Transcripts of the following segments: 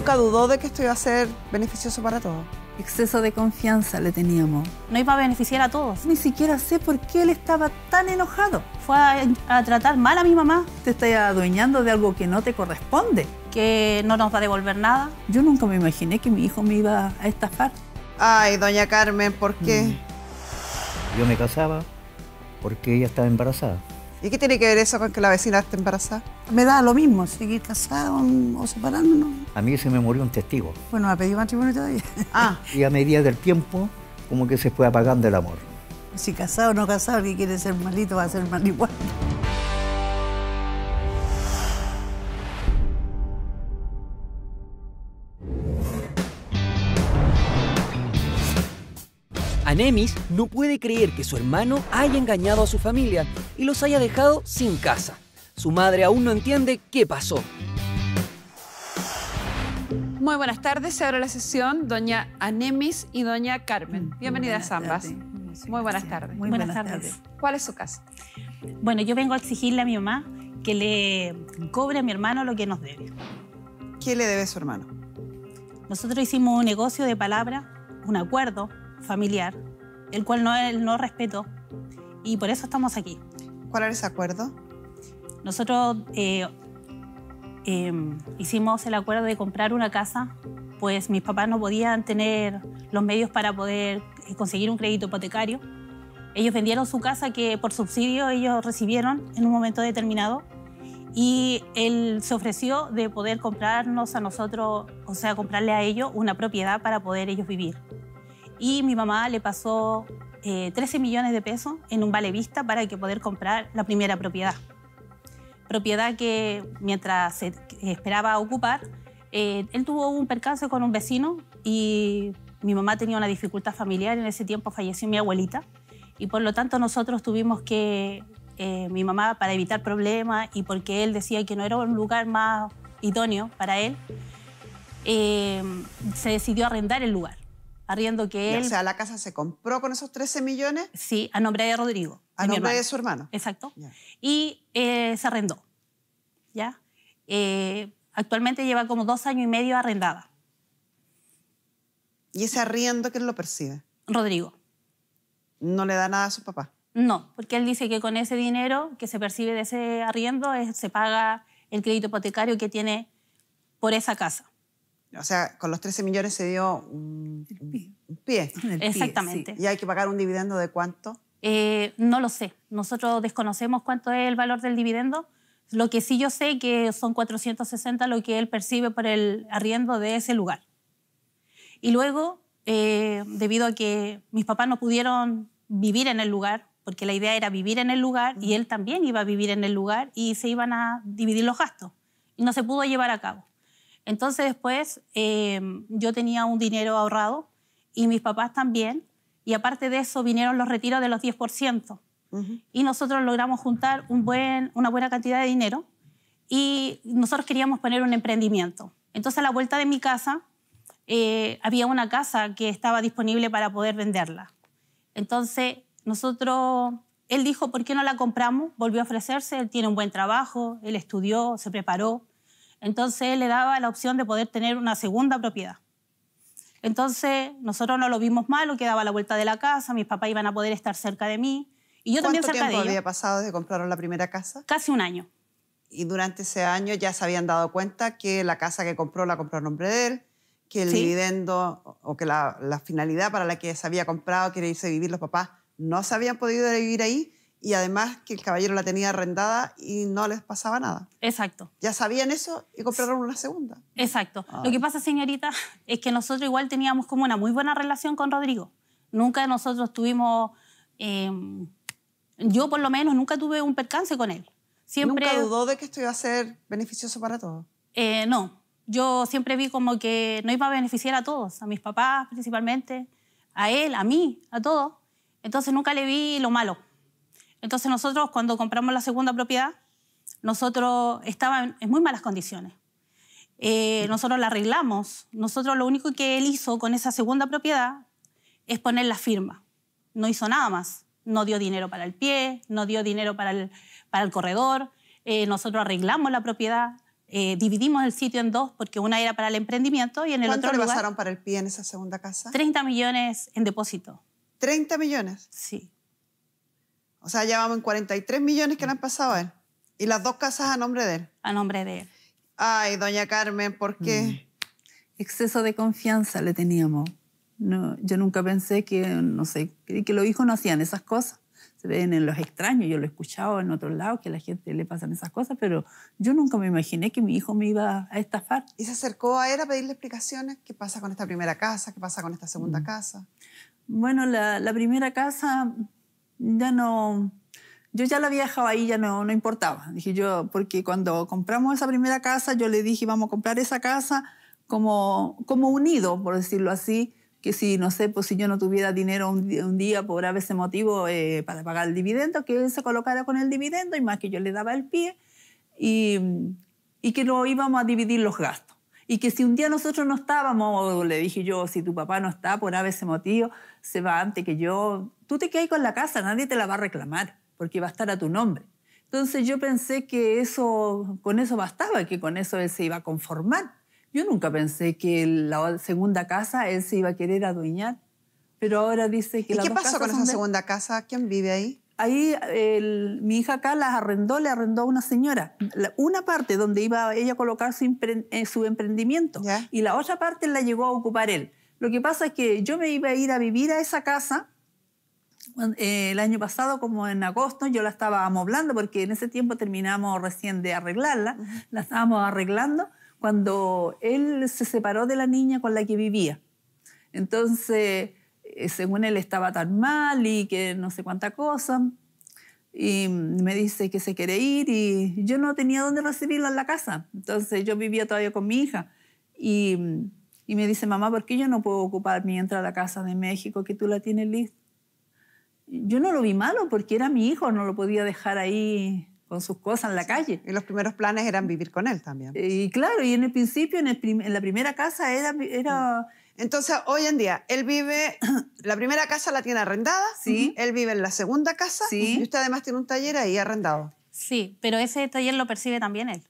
Nunca dudó de que esto iba a ser beneficioso para todos. Exceso de confianza le teníamos. No iba a beneficiar a todos. Ni siquiera sé por qué él estaba tan enojado. Fue a tratar mal a mi mamá. Te estás adueñando de algo que no te corresponde. Que no nos va a devolver nada. Yo nunca me imaginé que mi hijo me iba a estafar. Ay, doña Carmen, ¿por qué? Yo me casaba porque ella estaba embarazada. ¿Y qué tiene que ver eso con que la vecina esté embarazada? Me da lo mismo, seguir casado o separándonos. A mí se me murió un testigo. Bueno, me pedí matrimonio todavía. Ah, Y a medida del tiempo, como que se fue apagando el amor. Si casado o no casado, el que quiere ser malito va a ser mal igual. Anemis no puede creer que su hermano haya engañado a su familia y los haya dejado sin casa. Su madre aún no entiende qué pasó. Muy buenas tardes, se abre la sesión doña Anemis y doña Carmen. Bienvenidas ambas. Muy buenas tardes. Muy buenas tardes. ¿Cuál es su caso? Bueno, yo vengo a exigirle a mi mamá que le cobre a mi hermano lo que nos debe. ¿qué le debe su hermano? Nosotros hicimos un negocio de palabra, un acuerdo familiar, el cual él no respetó, y por eso estamos aquí. ¿Cuál era ese acuerdo? Nosotros hicimos el acuerdo de comprar una casa, pues mis papás no podían tener los medios para poder conseguir un crédito hipotecario. Ellos vendieron su casa que por subsidio ellos recibieron en un momento determinado, y él se ofreció de poder comprarnos a nosotros, o sea, comprarle a ellos una propiedad para poder ellos vivir. Y mi mamá le pasó 13 millones de pesos en un vale vista para que poder comprar la primera propiedad. Propiedad que mientras se esperaba ocupar, él tuvo un percance con un vecino y mi mamá tenía una dificultad familiar. En ese tiempo falleció mi abuelita y por lo tanto nosotros tuvimos que, mi mamá, para evitar problemas y porque él decía que no era un lugar más idóneo para él, se decidió arrendar el lugar. Arriendo que él... O sea, la casa se compró con esos 13 millones. Sí, a nombre de Rodrigo. A nombre de su hermano. Exacto. Ya. Y se arrendó. ¿Ya? Actualmente lleva como 2 años y medio arrendada. ¿Y ese arriendo quién lo percibe? Rodrigo. ¿No le da nada a su papá? No, porque él dice que con ese dinero que se percibe de ese arriendo se paga el crédito hipotecario que tiene por esa casa. O sea, con los 13 millones se dio un pie. Exactamente. ¿Y hay que pagar un dividendo de cuánto? No lo sé. Nosotros desconocemos cuánto es el valor del dividendo. Lo que sí yo sé que son 460 lo que él percibe por el arriendo de ese lugar. Y luego, debido a que mis papás no pudieron vivir en el lugar, porque la idea era vivir en el lugar y él también iba a vivir en el lugar y se iban a dividir los gastos. Y no se pudo llevar a cabo. Entonces después yo tenía un dinero ahorrado y mis papás también, y aparte de eso vinieron los retiros de los 10%. Y nosotros logramos juntar una buena cantidad de dinero y nosotros queríamos poner un emprendimiento. Entonces a la vuelta de mi casa había una casa que estaba disponible para poder venderla. Entonces él dijo, ¿por qué no la compramos? Volvió a ofrecerse, él tiene un buen trabajo, él estudió, se preparó. Entonces él le daba la opción de poder tener una segunda propiedad. Entonces nosotros no lo vimos malo, quedaba a la vuelta de la casa, mis papás iban a poder estar cerca de mí y yo también cerca de ellos. ¿Cuánto tiempo había pasado desde que compraron la primera casa? Casi un año. Y durante ese año ya se habían dado cuenta que la casa que compró la compró a nombre de él, que el dividendo o que la finalidad para la que se había comprado, que era irse a vivir los papás, no se habían podido vivir ahí. Y además que el caballero la tenía arrendada y no les pasaba nada. Exacto. Ya sabían eso y compraron una segunda. Exacto. Lo que pasa, señorita, es que nosotros igual teníamos como una muy buena relación con Rodrigo. Nunca nosotros tuvimos... yo, por lo menos, nunca tuve un percance con él. Siempre... ¿Nunca dudó de que esto iba a ser beneficioso para todos? No. Yo siempre vi como que no iba a beneficiar a todos. A mis papás, principalmente. A él, a mí, a todos. Entonces nunca le vi lo malo. Entonces nosotros, cuando compramos la segunda propiedad, nosotros estábamos en muy malas condiciones. Nosotros la arreglamos. Nosotros lo único que él hizo con esa segunda propiedad es poner la firma. No hizo nada más. No dio dinero para el pie, no dio dinero para el corredor. Nosotros arreglamos la propiedad. Dividimos el sitio en dos porque una era para el emprendimiento y en el otro ¿Cuánto le lugar pasaron para el pie en esa segunda casa? 30 millones en depósito. ¿30 millones? Sí. O sea, ya vamos en 43 millones que le han pasado a él. Y las dos casas a nombre de él. A nombre de él. Ay, doña Carmen, ¿por qué? Exceso de confianza le teníamos. No, yo nunca pensé que, no sé, que los hijos no hacían esas cosas. Se ven en los extraños, yo lo he escuchado en otros lados, que a la gente le pasan esas cosas, pero yo nunca me imaginé que mi hijo me iba a estafar. ¿Y se acercó a él a pedirle explicaciones? ¿Qué pasa con esta primera casa? ¿Qué pasa con esta segunda casa? Bueno, la primera casa ya no... Yo ya la había dejado ahí, ya no importaba. Dije yo, porque cuando compramos esa primera casa, yo le dije, vamos a comprar esa casa como unido, por decirlo así, que si, no sé, pues si yo no tuviera dinero un día por ese motivo para pagar el dividendo, que él se colocara con el dividendo y más que yo le daba el pie y que lo íbamos a dividir los gastos. Y que si un día nosotros no estábamos, le dije yo, si tu papá no está por ese motivo, se va antes que yo, tú te quedas con la casa, nadie te la va a reclamar, porque va a estar a tu nombre. Entonces yo pensé que con eso bastaba, que con eso él se iba a conformar. Yo nunca pensé que la segunda casa él se iba a querer adueñar, pero ahora dice que ¿Y las qué dos pasó casas con esa segunda casa? ¿Quién vive ahí? Ahí mi hija acá le arrendó a una señora. Una parte donde iba ella a colocar su emprendimiento ¿Ya? y la otra parte la llegó a ocupar él. Lo que pasa es que yo me iba a ir a vivir a esa casa el año pasado, como en agosto, yo la estaba amoblando porque en ese tiempo terminamos recién de arreglarla. La estábamos arreglando cuando él se separó de la niña con la que vivía. Entonces, según él estaba tan mal y que no sé cuánta cosa, y me dice que se quiere ir y yo no tenía dónde recibirla en la casa. Entonces yo vivía todavía con mi hija y me dice, mamá, ¿por qué yo no puedo ocupar mientras la casa de México que tú la tienes lista? Yo no lo vi malo porque era mi hijo, no lo podía dejar ahí con sus cosas en la calle. Y los primeros planes eran vivir con él también. Y claro, y en el principio, en la primera casa era Entonces, hoy en día, él vive, la primera casa la tiene arrendada, Sí. Él vive en la segunda casa Sí. y usted además tiene un taller ahí arrendado. Sí, pero ese taller lo percibe también él.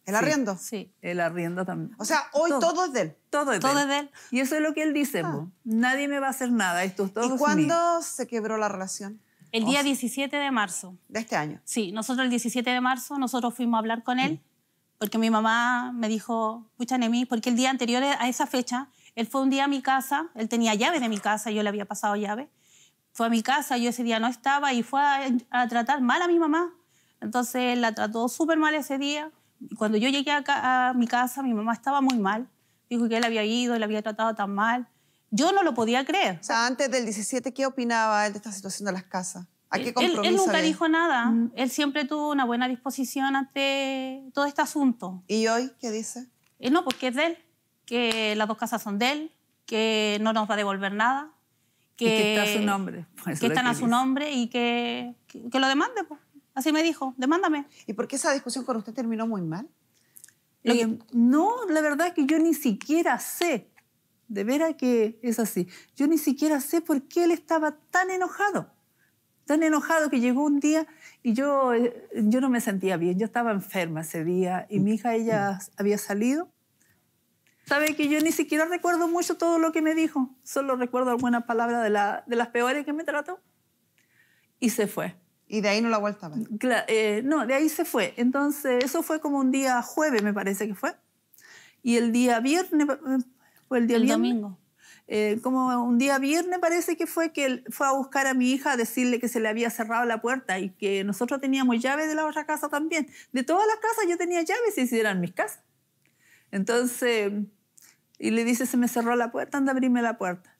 ¿El arriendo? Sí. el arriendo también. O sea, hoy todo es de él. Todo es Todo de es de él. Y eso es lo que él dice, po. Nadie me va a hacer nada, esto es todo ¿Y mío. cuándo se quebró la relación? El día 17 de marzo. De este año. Sí, nosotros el 17 de marzo nosotros fuimos a hablar con él porque mi mamá me dijo, pucha, Nemi, porque el día anterior a esa fecha, él fue un día a mi casa, él tenía llave de mi casa, yo le había pasado llave, fue a mi casa, yo ese día no estaba y fue a tratar mal a mi mamá. Entonces la trató súper mal ese día. Y cuando yo llegué a mi casa, mi mamá estaba muy mal. Dijo que él había ido, le había tratado tan mal. Yo no lo podía creer. O sea, antes del 17, ¿qué opinaba él de esta situación de las casas? ¿A qué compromiso Él nunca había? dijo nada. Él siempre tuvo una buena disposición ante todo este asunto. ¿Y hoy qué dice? No, porque es de él, que las dos casas son de él, que no nos va a devolver nada, Y que está a su nombre. Pues que es lo están a dice. su nombre y que lo demande. Pues. Así me dijo, demándame. ¿Y por qué esa discusión con usted terminó muy mal? No, la verdad es que yo ni siquiera sé, de veras que es así, yo ni siquiera sé por qué él estaba tan enojado que llegó un día y yo no me sentía bien, yo estaba enferma ese día y mi hija, ella había salido. ¿Sabe que yo ni siquiera recuerdo mucho todo lo que me dijo? Solo recuerdo algunas palabras de las peores que me trató. Y se fue. Y de ahí no la ha vuelto a ver. No, de ahí se fue. Entonces, eso fue como un día jueves, me parece que fue. Y el día viernes, fue el día El viernes. domingo. Como un día viernes parece que él fue a buscar a mi hija a decirle que se le había cerrado la puerta y que nosotros teníamos llave de la otra casa también. De todas las casas yo tenía llaves y si eran mis casas. Entonces, y le dice, se me cerró la puerta, anda a abrirme la puerta.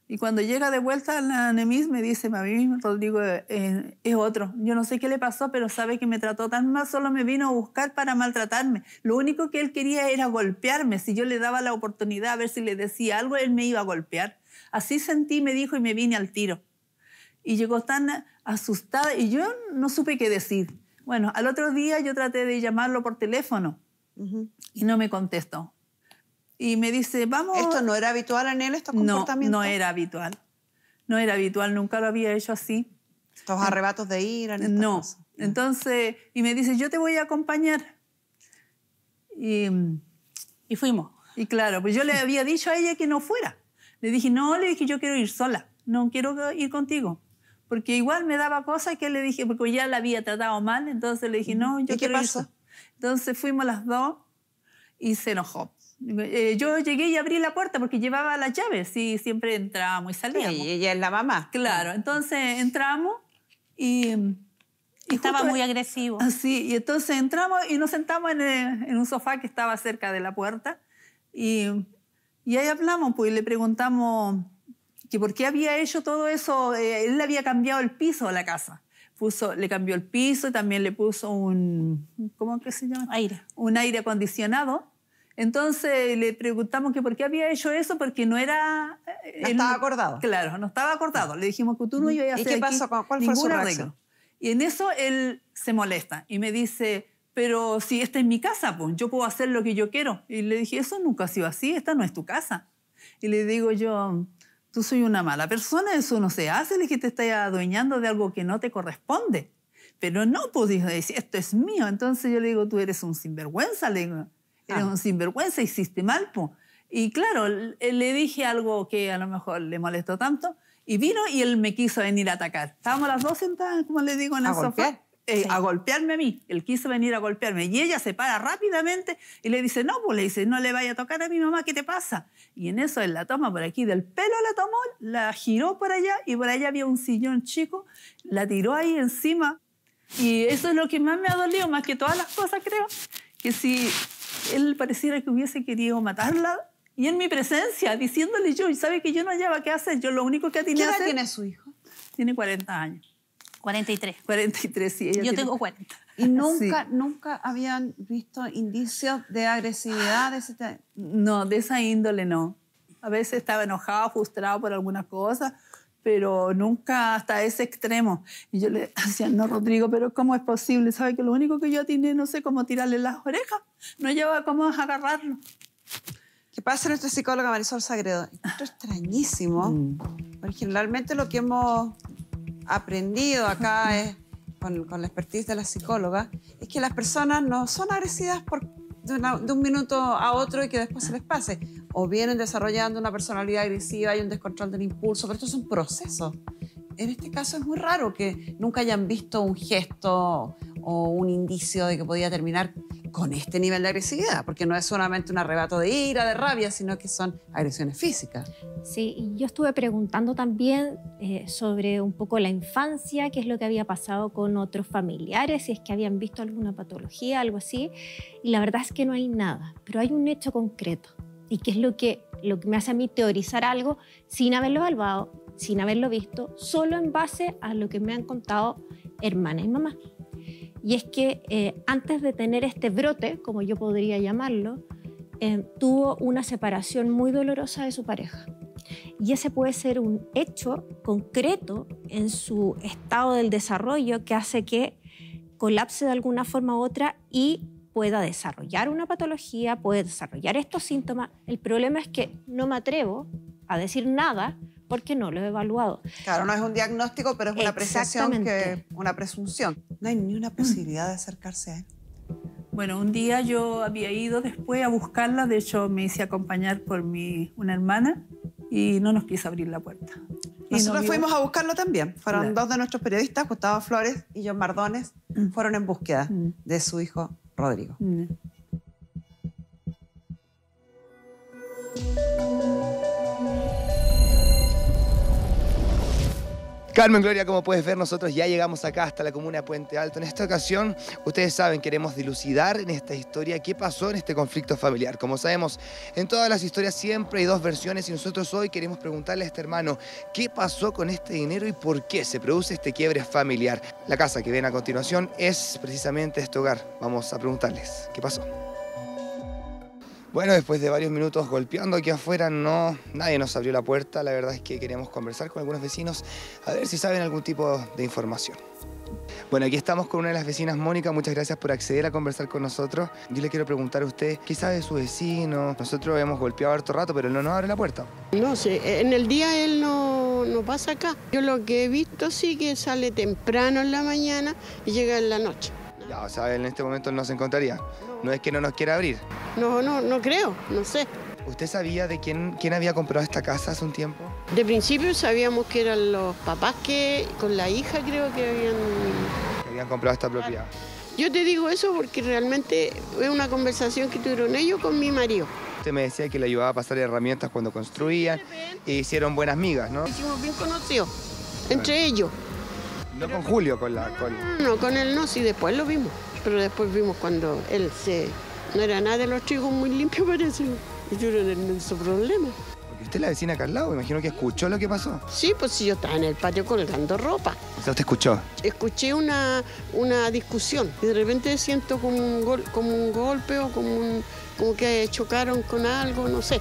Y cuando llega de vuelta la Nemis me dice, mami, Rodrigo es otro. Yo no sé qué le pasó, pero sabe que me trató tan mal, solo me vino a buscar para maltratarme. Lo único que él quería era golpearme. Si yo le daba la oportunidad a ver si le decía algo, él me iba a golpear. Así sentí, me dijo, y me vine al tiro. Y llegó tan asustada y yo no supe qué decir. Bueno, al otro día yo traté de llamarlo por teléfono y no me contestó. Y me dice, vamos... ¿Esto no era habitual en él, estos comportamientos? No era habitual. No era habitual, nunca lo había hecho así. Estos arrebatos de ira. No. Entonces, y me dice, yo te voy a acompañar. Y fuimos. Y claro, pues yo le había dicho a ella que no fuera. Le dije, no, le dije, yo quiero ir sola, no quiero ir contigo. Porque igual me daba cosas que le dije, porque ya la había tratado mal, entonces le dije, no, yo quiero ir sola. Entonces fuimos las dos y se enojó. Yo llegué y abrí la puerta porque llevaba las llaves y siempre entrábamos y salíamos. Y ella es la mamá. Claro, entonces entramos y estaba muy agresivo. Sí, y entonces entramos y nos sentamos en un sofá que estaba cerca de la puerta y ahí hablamos, pues, y le preguntamos que por qué había hecho todo eso. Él le había cambiado el piso a la casa. Le cambió el piso y también le puso ¿cómo que se llama? Un aire acondicionado. Entonces le preguntamos que por qué había hecho eso, porque no era... No estaba acordado. Claro, no estaba acordado. Le dijimos que tú no ibas a hacer. ¿Y qué pasó? ¿Cuál fue su reacción? Y en eso él se molesta y me dice, pero si esta es mi casa, pues yo puedo hacer lo que yo quiero. Y le dije, eso nunca ha sido así, esta no es tu casa. Y le digo yo, tú soy una mala persona, eso no se hace, le dije, te estás adueñando de algo que no te corresponde. Pero no, pues dijo, esto es mío. Entonces yo le digo, tú eres un sinvergüenza, le digo. Eres un sinvergüenza, hiciste mal, po. Y claro, le dije algo que a lo mejor le molestó tanto, y vino y él me quiso venir a atacar. Estábamos las dos sentadas, como le digo, en el sofá. Sí. A golpearme a mí. Él quiso venir a golpearme. Y ella se para rápidamente y le dice, no, pues le dice, no le vaya a tocar a mi mamá, ¿qué te pasa? Y en eso él la toma por aquí del pelo, la tomó, la giró por allá, y por allá había un sillón chico, la tiró ahí encima. Y eso es lo que más me ha dolido, más que todas las cosas, creo, que si él pareciera que hubiese querido matarla, y en mi presencia, diciéndole yo, y sabe que yo no hallaba qué hacer, yo lo único que atiné a hacer... ¿Qué edad tiene su hijo? Tiene 40 años. 43. 43, sí. Yo tengo 40. ¿Y nunca habían visto indicios de agresividad de ese tema? No, de esa índole no. A veces estaba enojado, frustrado por algunas cosas, pero nunca hasta ese extremo. Y yo le decía, no, Rodrigo, pero ¿cómo es posible? ¿Sabe que lo único que yo atiné, no sé cómo tirarle las orejas? No llevaba cómo agarrarlo. ¿Qué pasa nuestra psicóloga Marisol Sagredo? Esto es extrañísimo, porque generalmente lo que hemos aprendido acá es, con la expertise de la psicóloga, es que las personas no son agresivas de un minuto a otro y que después se les pase. O vienen desarrollando una personalidad agresiva, hay un descontrol del impulso, pero esto es un proceso. En este caso es muy raro que nunca hayan visto un gesto o un indicio de que podía terminar con este nivel de agresividad, porque no es solamente un arrebato de ira, de rabia, sino que son agresiones físicas. Sí, y yo estuve preguntando también sobre un poco la infancia, qué es lo que había pasado con otros familiares, si es que habían visto alguna patología, algo así, y la verdad es que no hay nada, pero hay un hecho concreto, y que es lo que me hace a mí teorizar algo sin haberlo evaluado, sin haberlo visto, solo en base a lo que me han contado hermana y mamá. Y es que antes de tener este brote, como yo podría llamarlo, tuvo una separación muy dolorosa de su pareja. Y ese puede ser un hecho concreto en su estado del desarrollo que hace que colapse de alguna forma u otra y pueda desarrollar una patología, puede desarrollar estos síntomas. El problema es que no me atrevo a decir nada porque no lo he evaluado. Claro, no es un diagnóstico, pero es una apreciación, una presunción. No hay ni una posibilidad de acercarse a él. Bueno, un día yo había ido después a buscarla, de hecho me hice acompañar por una hermana y no nos quiso abrir la puerta. Nosotros fuimos a buscarlo también. Fueron dos de nuestros periodistas, Gustavo Flores y John Mardones, fueron en búsqueda de su hijo Rodrigo. Carmen, Gloria, como puedes ver, nosotros ya llegamos acá hasta la comuna de Puente Alto. En esta ocasión, ustedes saben, queremos dilucidar en esta historia qué pasó en este conflicto familiar. Como sabemos, en todas las historias siempre hay dos versiones y nosotros hoy queremos preguntarle a este hermano qué pasó con este dinero y por qué se produce este quiebre familiar. La casa que ven a continuación es precisamente este hogar. Vamos a preguntarles qué pasó. Bueno, después de varios minutos golpeando aquí afuera, nadie nos abrió la puerta. La verdad es que queremos conversar con algunos vecinos a ver si saben algún tipo de información. Bueno, aquí estamos con una de las vecinas, Mónica. Muchas gracias por acceder a conversar con nosotros. Yo le quiero preguntar a usted, ¿qué sabe de su vecino? Nosotros hemos golpeado harto rato, pero él no nos abre la puerta. No sé, en el día él no pasa acá. Yo lo que he visto sí que sale temprano en la mañana y llega en la noche. Ya, o sea, en este momento no se encontraría. No es que no nos quiera abrir. No creo, no sé. ¿Usted sabía de quién había comprado esta casa hace un tiempo? De principio sabíamos que eran los papás que con la hija creo que Habían comprado esta propiedad. Yo te digo eso porque realmente es una conversación que tuvieron ellos con mi marido. Usted me decía que le ayudaba a pasar herramientas cuando construían e hicieron buenas migas, ¿no? Hicimos bien conocidos entre ellos. No con Julio, con No, con él no, sí, después lo vimos. Pero después vimos cuando no era nada de los trigos muy limpios, parece. Y tuvieron el inmenso problema. Porque usted es la vecina acá al lado, me imagino que escuchó lo que pasó. Sí, pues sí, yo estaba en el patio colgando ropa. O sea, ¿usted escuchó? Escuché una discusión y de repente siento como un golpe o como que chocaron con algo, no sé.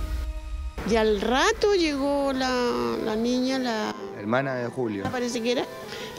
Y al rato llegó la niña, la hermana de Julio. Parece que era.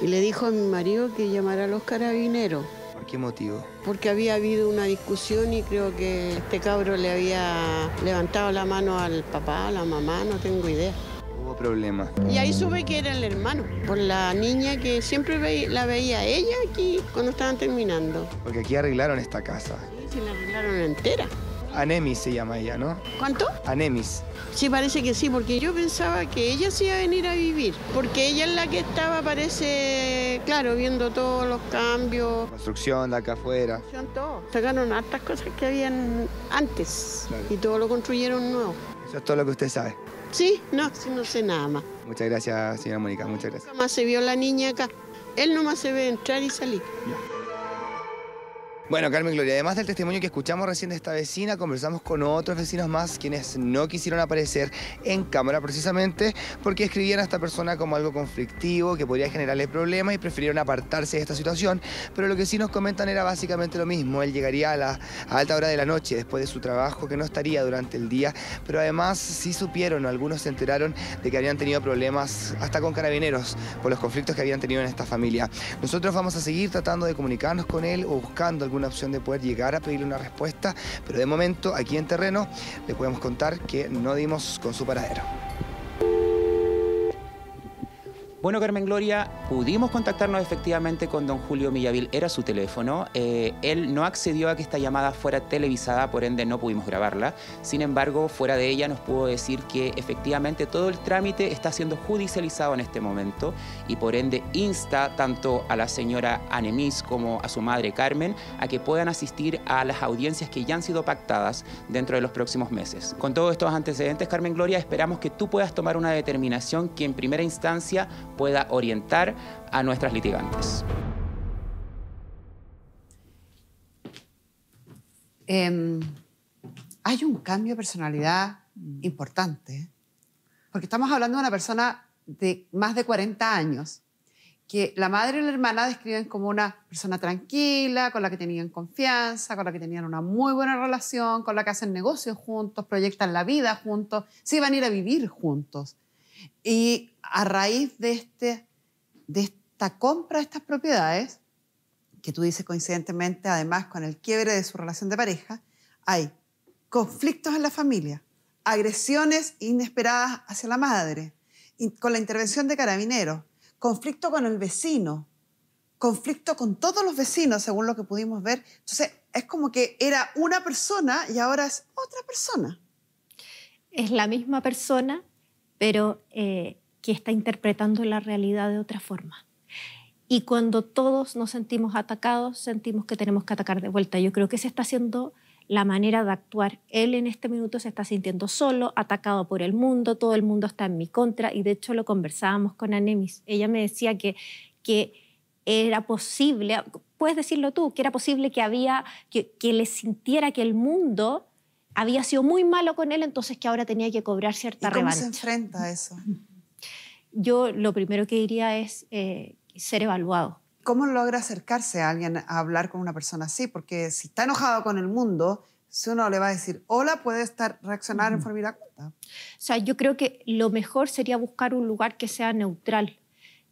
Y le dijo a mi marido que llamara a los carabineros. ¿Por qué motivo? Porque había habido una discusión y creo que este cabro le había levantado la mano al papá, a la mamá, no tengo idea. Hubo problema. Y ahí supe que era el hermano, por la niña que siempre la veía a ella aquí cuando estaban terminando. Porque aquí arreglaron esta casa. Sí, la arreglaron entera. Anemis se llama ella, ¿no? ¿Cuánto? Anemis. Sí, parece que sí, porque yo pensaba que ella se iba a venir a vivir. Porque ella es la que estaba, parece, claro, viendo todos los cambios. Construcción de acá afuera. Todo. Sacaron hartas cosas que habían antes. Claro. Y todo lo construyeron nuevo. Eso es todo lo que usted sabe. Sí, no sé nada más. Muchas gracias, señora Mónica, muchas gracias. Nunca más se vio la niña acá. Él nomás se ve entrar y salir. Ya. Bueno, Carmen Gloria, además del testimonio que escuchamos recién de esta vecina, conversamos con otros vecinos más quienes no quisieron aparecer en cámara precisamente porque escribían a esta persona como algo conflictivo, que podría generarle problemas y prefirieron apartarse de esta situación, pero lo que sí nos comentan era básicamente lo mismo. Él llegaría a alta hora de la noche después de su trabajo, que no estaría durante el día, pero además sí supieron, algunos se enteraron de que habían tenido problemas hasta con carabineros por los conflictos que habían tenido en esta familia. Nosotros vamos a seguir tratando de comunicarnos con él o buscando alguna opción de poder llegar a pedirle una respuesta, pero de momento aquí en terreno le podemos contar que no dimos con su paradero. Bueno, Carmen Gloria, pudimos contactarnos efectivamente con don Julio Millavil, era su teléfono. Él no accedió a que esta llamada fuera televisada, por ende no pudimos grabarla. Sin embargo, fuera de ella nos pudo decir que efectivamente todo el trámite está siendo judicializado en este momento y por ende insta tanto a la señora Anemis como a su madre Carmen a que puedan asistir a las audiencias que ya han sido pactadas dentro de los próximos meses. Con todos estos antecedentes, Carmen Gloria, esperamos que tú puedas tomar una determinación que en primera instancia pueda orientar a nuestras litigantes. Hay un cambio de personalidad importante, porque estamos hablando de una persona de más de 40 años, que la madre y la hermana describen como una persona tranquila, con la que tenían confianza, con la que tenían una muy buena relación, con la que hacen negocios juntos, proyectan la vida juntos, se iban a ir a vivir juntos. Y a raíz de esta compra de estas propiedades, que tú dices coincidentemente, además con el quiebre de su relación de pareja, hay conflictos en la familia, agresiones inesperadas hacia la madre, con la intervención de carabineros, conflicto con el vecino, conflicto con todos los vecinos, según lo que pudimos ver. Entonces, es como que era una persona y ahora es otra persona. Es la misma persona, pero que está interpretando la realidad de otra forma. Y cuando todos nos sentimos atacados, sentimos que tenemos que atacar de vuelta. Yo creo que esa está siendo la manera de actuar. Él en este minuto se está sintiendo solo, atacado por el mundo, todo el mundo está en mi contra, y de hecho lo conversábamos con Anemis. Ella me decía que era posible, puedes decirlo tú, que era posible que le sintiera que el mundo había sido muy malo con él, entonces que ahora tenía que cobrar cierta revancha. ¿Cómo se enfrenta a eso? Yo lo primero que diría es ser evaluado. ¿Cómo logra acercarse a alguien a hablar con una persona así? Porque si está enojado con el mundo, si uno le va a decir hola, puede reaccionar en forma iracunda. O sea, yo creo que lo mejor sería buscar un lugar que sea neutral.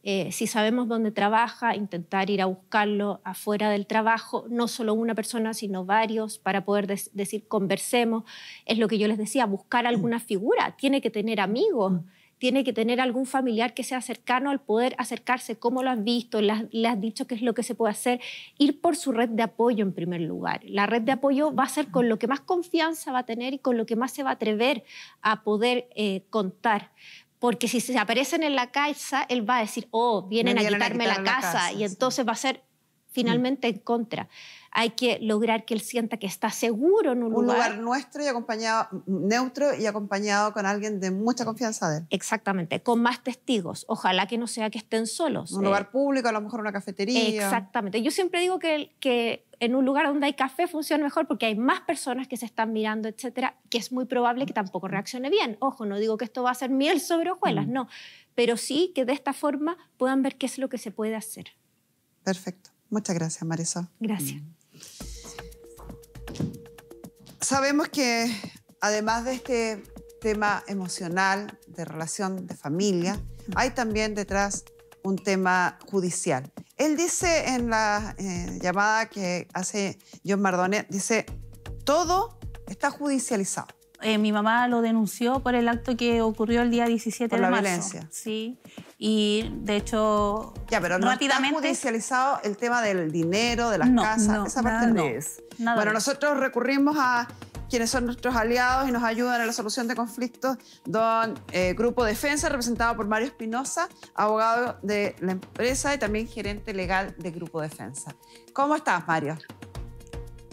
Si sabemos dónde trabaja, intentar ir a buscarlo afuera del trabajo, no solo una persona, sino varios, para poder decir conversemos. Es lo que yo les decía, buscar alguna figura. Tiene que tener amigos tiene que tener algún familiar que sea cercano al poder acercarse, cómo lo has visto, le has dicho qué es lo que se puede hacer, ir por su red de apoyo en primer lugar. La red de apoyo va a ser con lo que más confianza va a tener y con lo que más se va a atrever a poder contar. Porque si se aparecen en la casa, él va a decir, oh, vienen a quitarme la casa, y entonces va a ser finalmente en contra. Hay que lograr que él sienta que está seguro en un lugar nuestro y acompañado, neutro y acompañado con alguien de mucha confianza de él. Exactamente, con más testigos. Ojalá que no sea que estén solos. Un lugar público, a lo mejor una cafetería. Exactamente. Yo siempre digo que en un lugar donde hay café funciona mejor porque hay más personas que se están mirando, etcétera, que es muy probable que tampoco reaccione bien. Ojo, no digo que esto va a ser miel sobre hojuelas, no. Pero sí que de esta forma puedan ver qué es lo que se puede hacer. Perfecto. Muchas gracias, Marisol. Gracias. Sabemos que además de este tema emocional, de relación de familia, hay también detrás un tema judicial. Él dice en la llamada que hace John Mardone, dice, todo está judicializado. Mi mamá lo denunció por el acto que ocurrió el día 17 de marzo. Por la violencia. Sí, y de hecho, ya, pero no rápidamente... está judicializado el tema del dinero, de las casas, esa parte no. Bueno, nosotros recurrimos a quienes son nuestros aliados y nos ayudan en la solución de conflictos, Grupo Defensa, representado por Mario Espinosa, abogado de la empresa y también gerente legal de Grupo Defensa. ¿Cómo estás, Mario?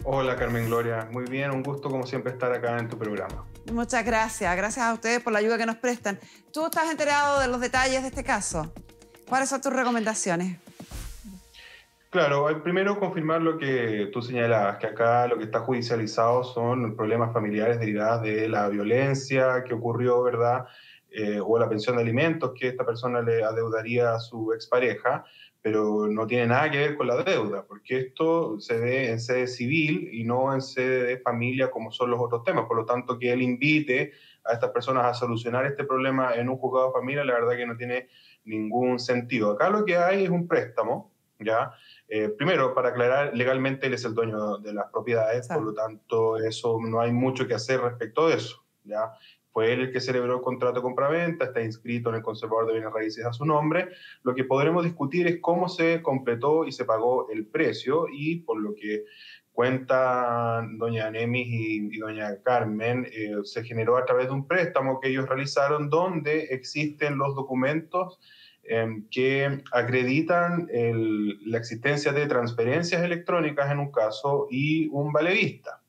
Hola, Carmen Gloria. Muy bien, un gusto como siempre estar acá en tu programa. Muchas gracias. Gracias a ustedes por la ayuda que nos prestan. ¿Tú estás enterado de los detalles de este caso? ¿Cuáles son tus recomendaciones? Claro, primero confirmar lo que tú señalabas, que acá lo que está judicializado son problemas familiares derivados de la violencia que ocurrió, ¿verdad? O la pensión de alimentos que esta persona le adeudaría a su expareja, pero no tiene nada que ver con la deuda, porque esto se ve en sede civil y no en sede de familia como son los otros temas. Por lo tanto, que él invite a estas personas a solucionar este problema en un juzgado de familia, la verdad que no tiene ningún sentido. Acá lo que hay es un préstamo, ¿ya? Primero, para aclarar, legalmente él es el dueño de las propiedades, por lo tanto, eso no hay mucho que hacer respecto de eso, ¿ya? Fue él el que celebró el contrato de compraventa, está inscrito en el conservador de bienes raíces a su nombre. Lo que podremos discutir es cómo se completó y se pagó el precio, y por lo que cuentan doña Anemis y doña Carmen, se generó a través de un préstamo que ellos realizaron donde existen los documentos que acreditan la existencia de transferencias electrónicas en un caso y un valevista.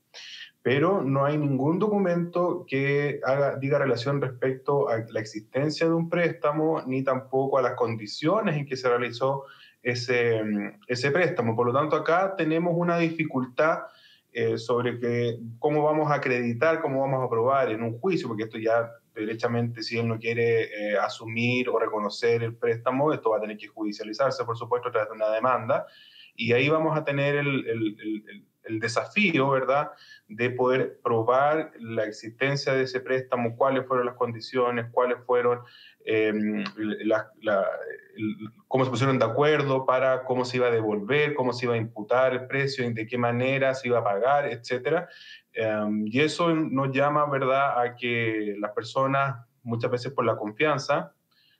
Pero no hay ningún documento que diga relación respecto a la existencia de un préstamo, ni tampoco a las condiciones en que se realizó ese préstamo. Por lo tanto, acá tenemos una dificultad sobre cómo vamos a acreditar, cómo vamos a probar en un juicio, porque esto ya derechamente, si él no quiere asumir o reconocer el préstamo, esto va a tener que judicializarse, por supuesto, a través de una demanda, y ahí vamos a tener el desafío, ¿verdad?, de poder probar la existencia de ese préstamo, cuáles fueron las condiciones, cuáles fueron, cómo se pusieron de acuerdo para cómo se iba a devolver, cómo se iba a imputar el precio, de qué manera se iba a pagar, etc. Y eso nos llama, ¿verdad?, a que las personas, muchas veces por la confianza,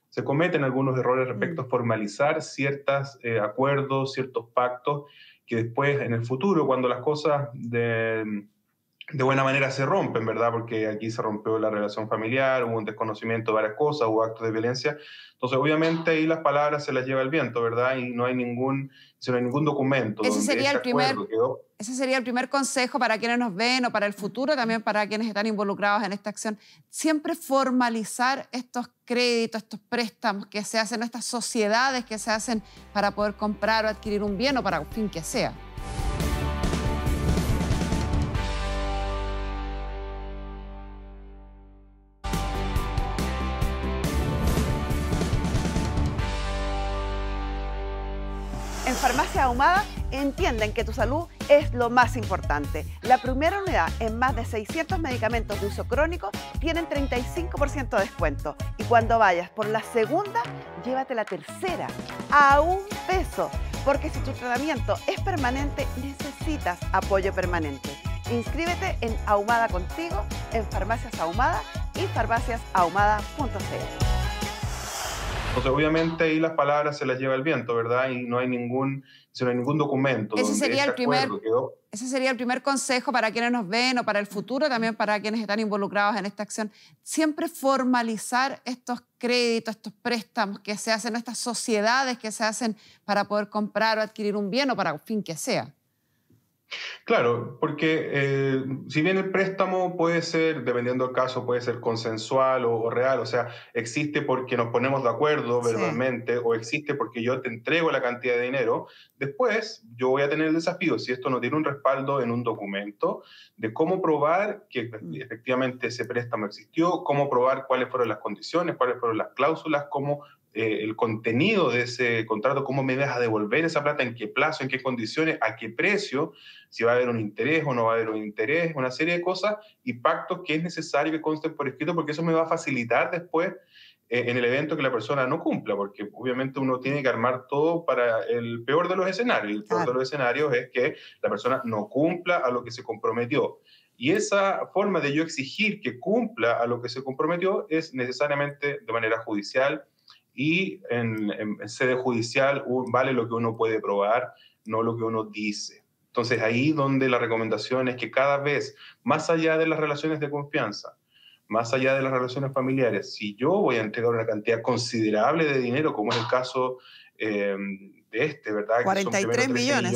se cometen algunos errores respecto a formalizar ciertos acuerdos, ciertos pactos, que después, en el futuro, cuando las cosas de buena manera se rompen, ¿verdad? Porque aquí se rompió la relación familiar, hubo un desconocimiento de varias cosas, hubo actos de violencia. Entonces, obviamente, ahí las palabras se las lleva el viento, ¿verdad? Y no hay ningún documento. Ese sería el primer consejo para quienes nos ven o para el futuro, también para quienes están involucrados en esta acción. Siempre formalizar estos créditos, estos préstamos que se hacen, estas sociedades que se hacen para poder comprar o adquirir un bien o para un fin que sea. En Farmacia Ahumada entienden que tu salud es lo más importante. La primera unidad en más de 600 medicamentos de uso crónico tienen 35% de descuento. Y cuando vayas por la segunda, llévate la tercera a $1. Porque si tu tratamiento es permanente, necesitas apoyo permanente. Inscríbete en Ahumada Contigo, en Farmacias Ahumada y farmaciasahumada.cl. Entonces, obviamente ahí las palabras se las lleva el viento, ¿verdad? Y no hay ningún documento Ese donde sería ese el primer, acuerdo quedó. ese sería el primer consejo para quienes nos ven o para el futuro, también para quienes están involucrados en esta acción. Siempre formalizar estos créditos, estos préstamos que se hacen, estas sociedades que se hacen para poder comprar o adquirir un bien o para el fin que sea. Claro, porque si bien el préstamo puede ser, dependiendo del caso, puede ser consensual o real, o sea, existe porque nos ponemos de acuerdo verbalmente o existe porque yo te entrego la cantidad de dinero, después yo voy a tener el desafío, si esto no tiene un respaldo en un documento, de cómo probar que efectivamente ese préstamo existió, cómo probar cuáles fueron las condiciones, cuáles fueron las cláusulas, cómo el contenido de ese contrato, cómo me vas a devolver esa plata, en qué plazo, en qué condiciones, a qué precio, si va a haber un interés o no va a haber un interés, una serie de cosas y pactos que es necesario que consten por escrito porque eso me va a facilitar después en el evento que la persona no cumpla, porque obviamente uno tiene que armar todo para el peor de los escenarios. Y el peor de los escenarios es que la persona no cumpla a lo que se comprometió. Y esa forma de yo exigir que cumpla a lo que se comprometió es necesariamente de manera judicial, y en sede judicial vale lo que uno puede probar, no lo que uno dice. Entonces ahí donde la recomendación es que cada vez, más allá de las relaciones de confianza, más allá de las relaciones familiares, si yo voy a entregar una cantidad considerable de dinero, como es el caso de ¿verdad? 43 millones.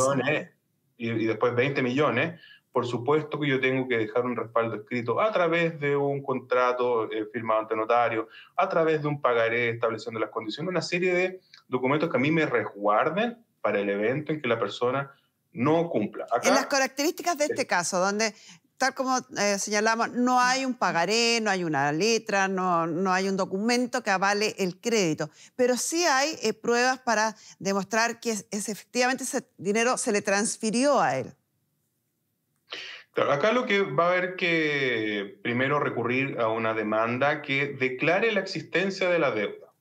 Y después 20 millones, por supuesto que yo tengo que dejar un respaldo escrito a través de un contrato firmado ante notario, a través de un pagaré estableciendo las condiciones, una serie de documentos que a mí me resguarden para el evento en que la persona no cumpla. Acá, en las características de este caso, donde, tal como señalamos, no hay un pagaré, no hay una letra, no hay un documento que avale el crédito, pero sí hay pruebas para demostrar que efectivamente ese dinero se le transfirió a él. Claro, acá lo que va a haber que primero recurrir a una demanda que declare la existencia de la deuda,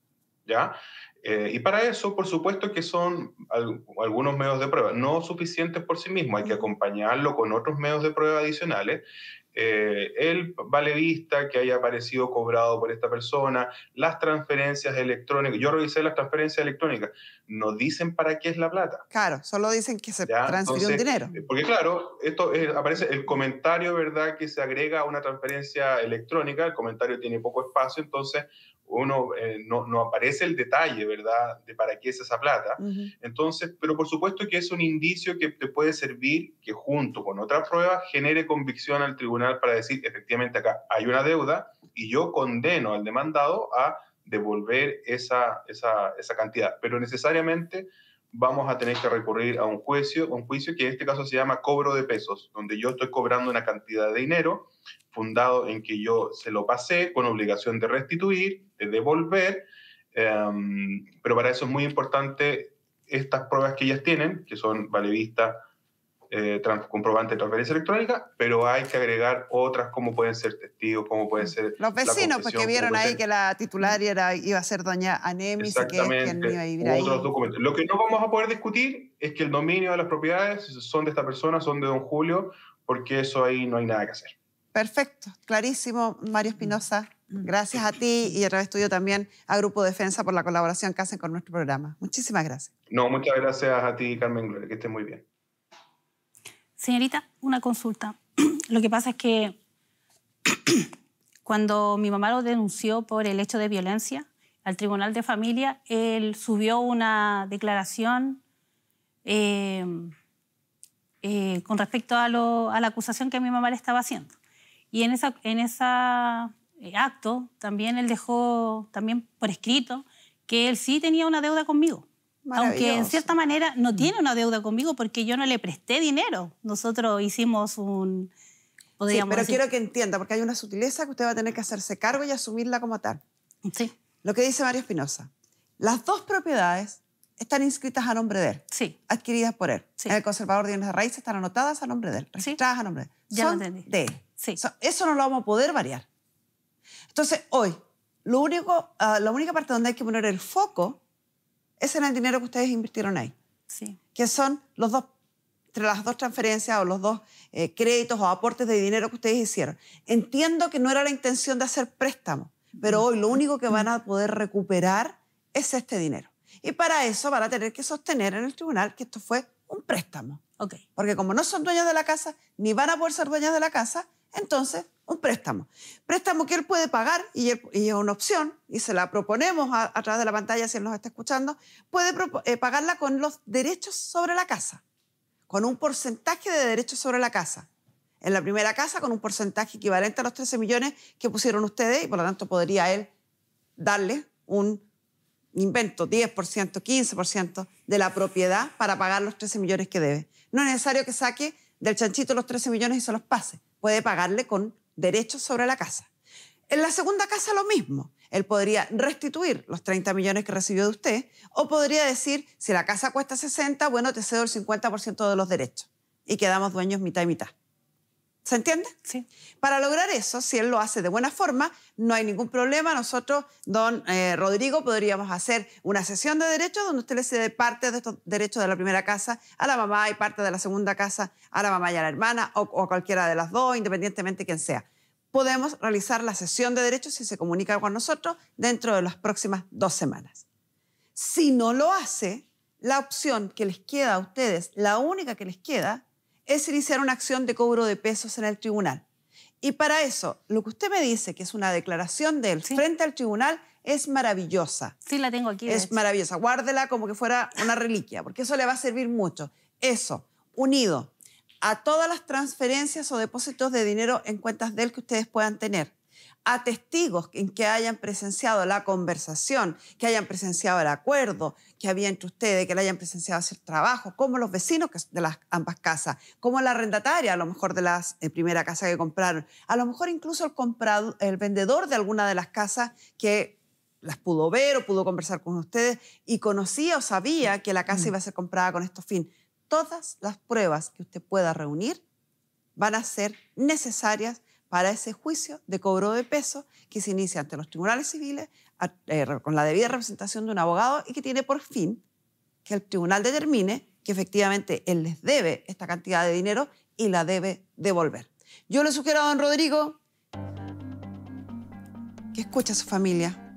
¿ya? Y para eso, por supuesto que son algunos medios de prueba, no suficientes por sí mismos, hay que acompañarlo con otros medios de prueba adicionales. El valevista que haya aparecido cobrado por esta persona, las transferencias electrónicas. Yo revisé las transferencias electrónicas, no dicen para qué es la plata. Claro, solo dicen que se transfirió un dinero. Porque claro, esto aparece el comentario, ¿verdad?, que se agrega a una transferencia electrónica, el comentario tiene poco espacio, entonces uno no aparece el detalle, ¿verdad?, de para qué es esa plata. Entonces, pero por supuesto que es un indicio que te puede servir que junto con otras pruebas genere convicción al tribunal para decir, efectivamente acá hay una deuda y yo condeno al demandado a devolver esa cantidad. Pero necesariamente vamos a tener que recurrir a un juicio que en este caso se llama cobro de pesos, donde yo estoy cobrando una cantidad de dinero fundado en que yo se lo pasé con obligación de restituir, de devolver, pero para eso es muy importante estas pruebas que ellas tienen, que son valevista, comprobante de transferencia electrónica, pero hay que agregar otras como pueden ser testigos, como pueden ser los vecinos, porque vieron ahí que la titular iba a ser doña Anemis y que es quien iba a vivir ahí. Otros documentos. Lo que no vamos a poder discutir es que el dominio de las propiedades son de esta persona, son de don Julio, porque eso ahí no hay nada que hacer. Perfecto, clarísimo, Mario Espinosa. Gracias a ti y a través tuyo también a Grupo Defensa por la colaboración que hacen con nuestro programa. Muchísimas gracias. No, muchas gracias a ti, Carmen Gloria, que estés muy bien. Señorita, una consulta. Lo que pasa es que cuando mi mamá lo denunció por el hecho de violencia al Tribunal de Familia, él subió una declaración con respecto a la acusación que mi mamá le estaba haciendo. Y en ese acto también él dejó también por escrito que él sí tenía una deuda conmigo. Aunque en cierta manera no tiene una deuda conmigo porque yo no le presté dinero. Nosotros hicimos un... Sí, pero quiero que entienda, porque hay una sutileza que usted va a tener que hacerse cargo y asumirla como tal. Sí. Lo que dice Mario Espinosa. Las dos propiedades están inscritas a nombre de él. Sí. Adquiridas por él. Sí. En el conservador de bienes de raíces están anotadas a nombre de él. Registradas a nombre de él. Ya son lo entendí. de él. Sí. Eso no lo vamos a poder variar. Entonces, hoy, la única parte donde hay que poner el foco es en el dinero que ustedes invirtieron ahí. Sí. Que son entre las dos transferencias o los dos créditos o aportes de dinero que ustedes hicieron. Entiendo que no era la intención de hacer préstamos, pero hoy lo único que van a poder recuperar es este dinero. Y para eso van a tener que sostener en el tribunal que esto fue un préstamo. Okay. Porque como no son dueños de la casa, ni van a poder ser dueños de la casa, entonces un préstamo. Préstamo que él puede pagar, y es una opción, y se la proponemos a través de la pantalla si él nos está escuchando, puede pagarla con los derechos sobre la casa, con un porcentaje de derechos sobre la casa. En la primera casa con un porcentaje equivalente a los 13 millones que pusieron ustedes, y por lo tanto podría él darle un invento, 10%, 15% de la propiedad para pagar los 13 millones que debe. No es necesario que saque del chanchito los 13 millones y se los pase. Puede pagarle con derechos sobre la casa. En la segunda casa lo mismo. Él podría restituir los 30 millones que recibió de usted, o podría decir, si la casa cuesta 60, bueno, te cedo el 50% de los derechos y quedamos dueños mitad y mitad. ¿Se entiende? Sí. Para lograr eso, si él lo hace de buena forma, no hay ningún problema. Nosotros, don Rodrigo, podríamos hacer una sesión de derechos donde usted le cede parte de estos derechos de la primera casa a la mamá y parte de la segunda casa a la mamá y a la hermana, o a cualquiera de las dos, independientemente de quién sea. Podemos realizar la sesión de derechos si se comunica con nosotros dentro de las próximas 2 semanas. Si no lo hace, la opción que les queda a ustedes, la única que les queda, es iniciar una acción de cobro de pesos en el tribunal. Y para eso, lo que usted me dice, que es una declaración de él frente al tribunal, es maravillosa. Sí, la tengo aquí. Es maravillosa. Guárdela como que fuera una reliquia, porque eso le va a servir mucho. Eso, unido a todas las transferencias o depósitos de dinero en cuentas de él que ustedes puedan tener, a testigos en que hayan presenciado la conversación, que hayan presenciado el acuerdo que había entre ustedes, que le hayan presenciado hacer trabajo, como los vecinos de las ambas casas, como la arrendataria, a lo mejor de la primera casa que compraron, a lo mejor incluso el vendedor de alguna de las casas que las pudo ver o pudo conversar con ustedes y conocía o sabía que la casa iba a ser comprada con estos fines. Todas las pruebas que usted pueda reunir van a ser necesarias para ese juicio de cobro de peso que se inicia ante los tribunales civiles con la debida representación de un abogado y que tiene por fin que el tribunal determine que efectivamente él les debe esta cantidad de dinero y la debe devolver. Yo le sugiero a don Rodrigo que escuche a su familia,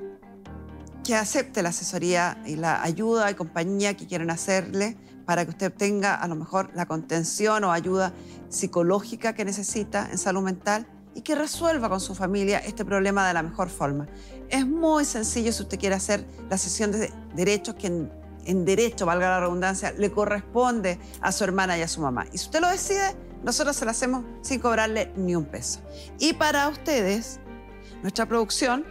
que acepte la asesoría y la ayuda y compañía que quieren hacerle para que usted obtenga a lo mejor la contención o ayuda psicológica que necesita en salud mental y que resuelva con su familia este problema de la mejor forma. Es muy sencillo si usted quiere hacer la sesión de derechos que en derecho, valga la redundancia, le corresponde a su hermana y a su mamá. Y si usted lo decide, nosotros se lo hacemos sin cobrarle ni un peso. Y para ustedes, nuestra producción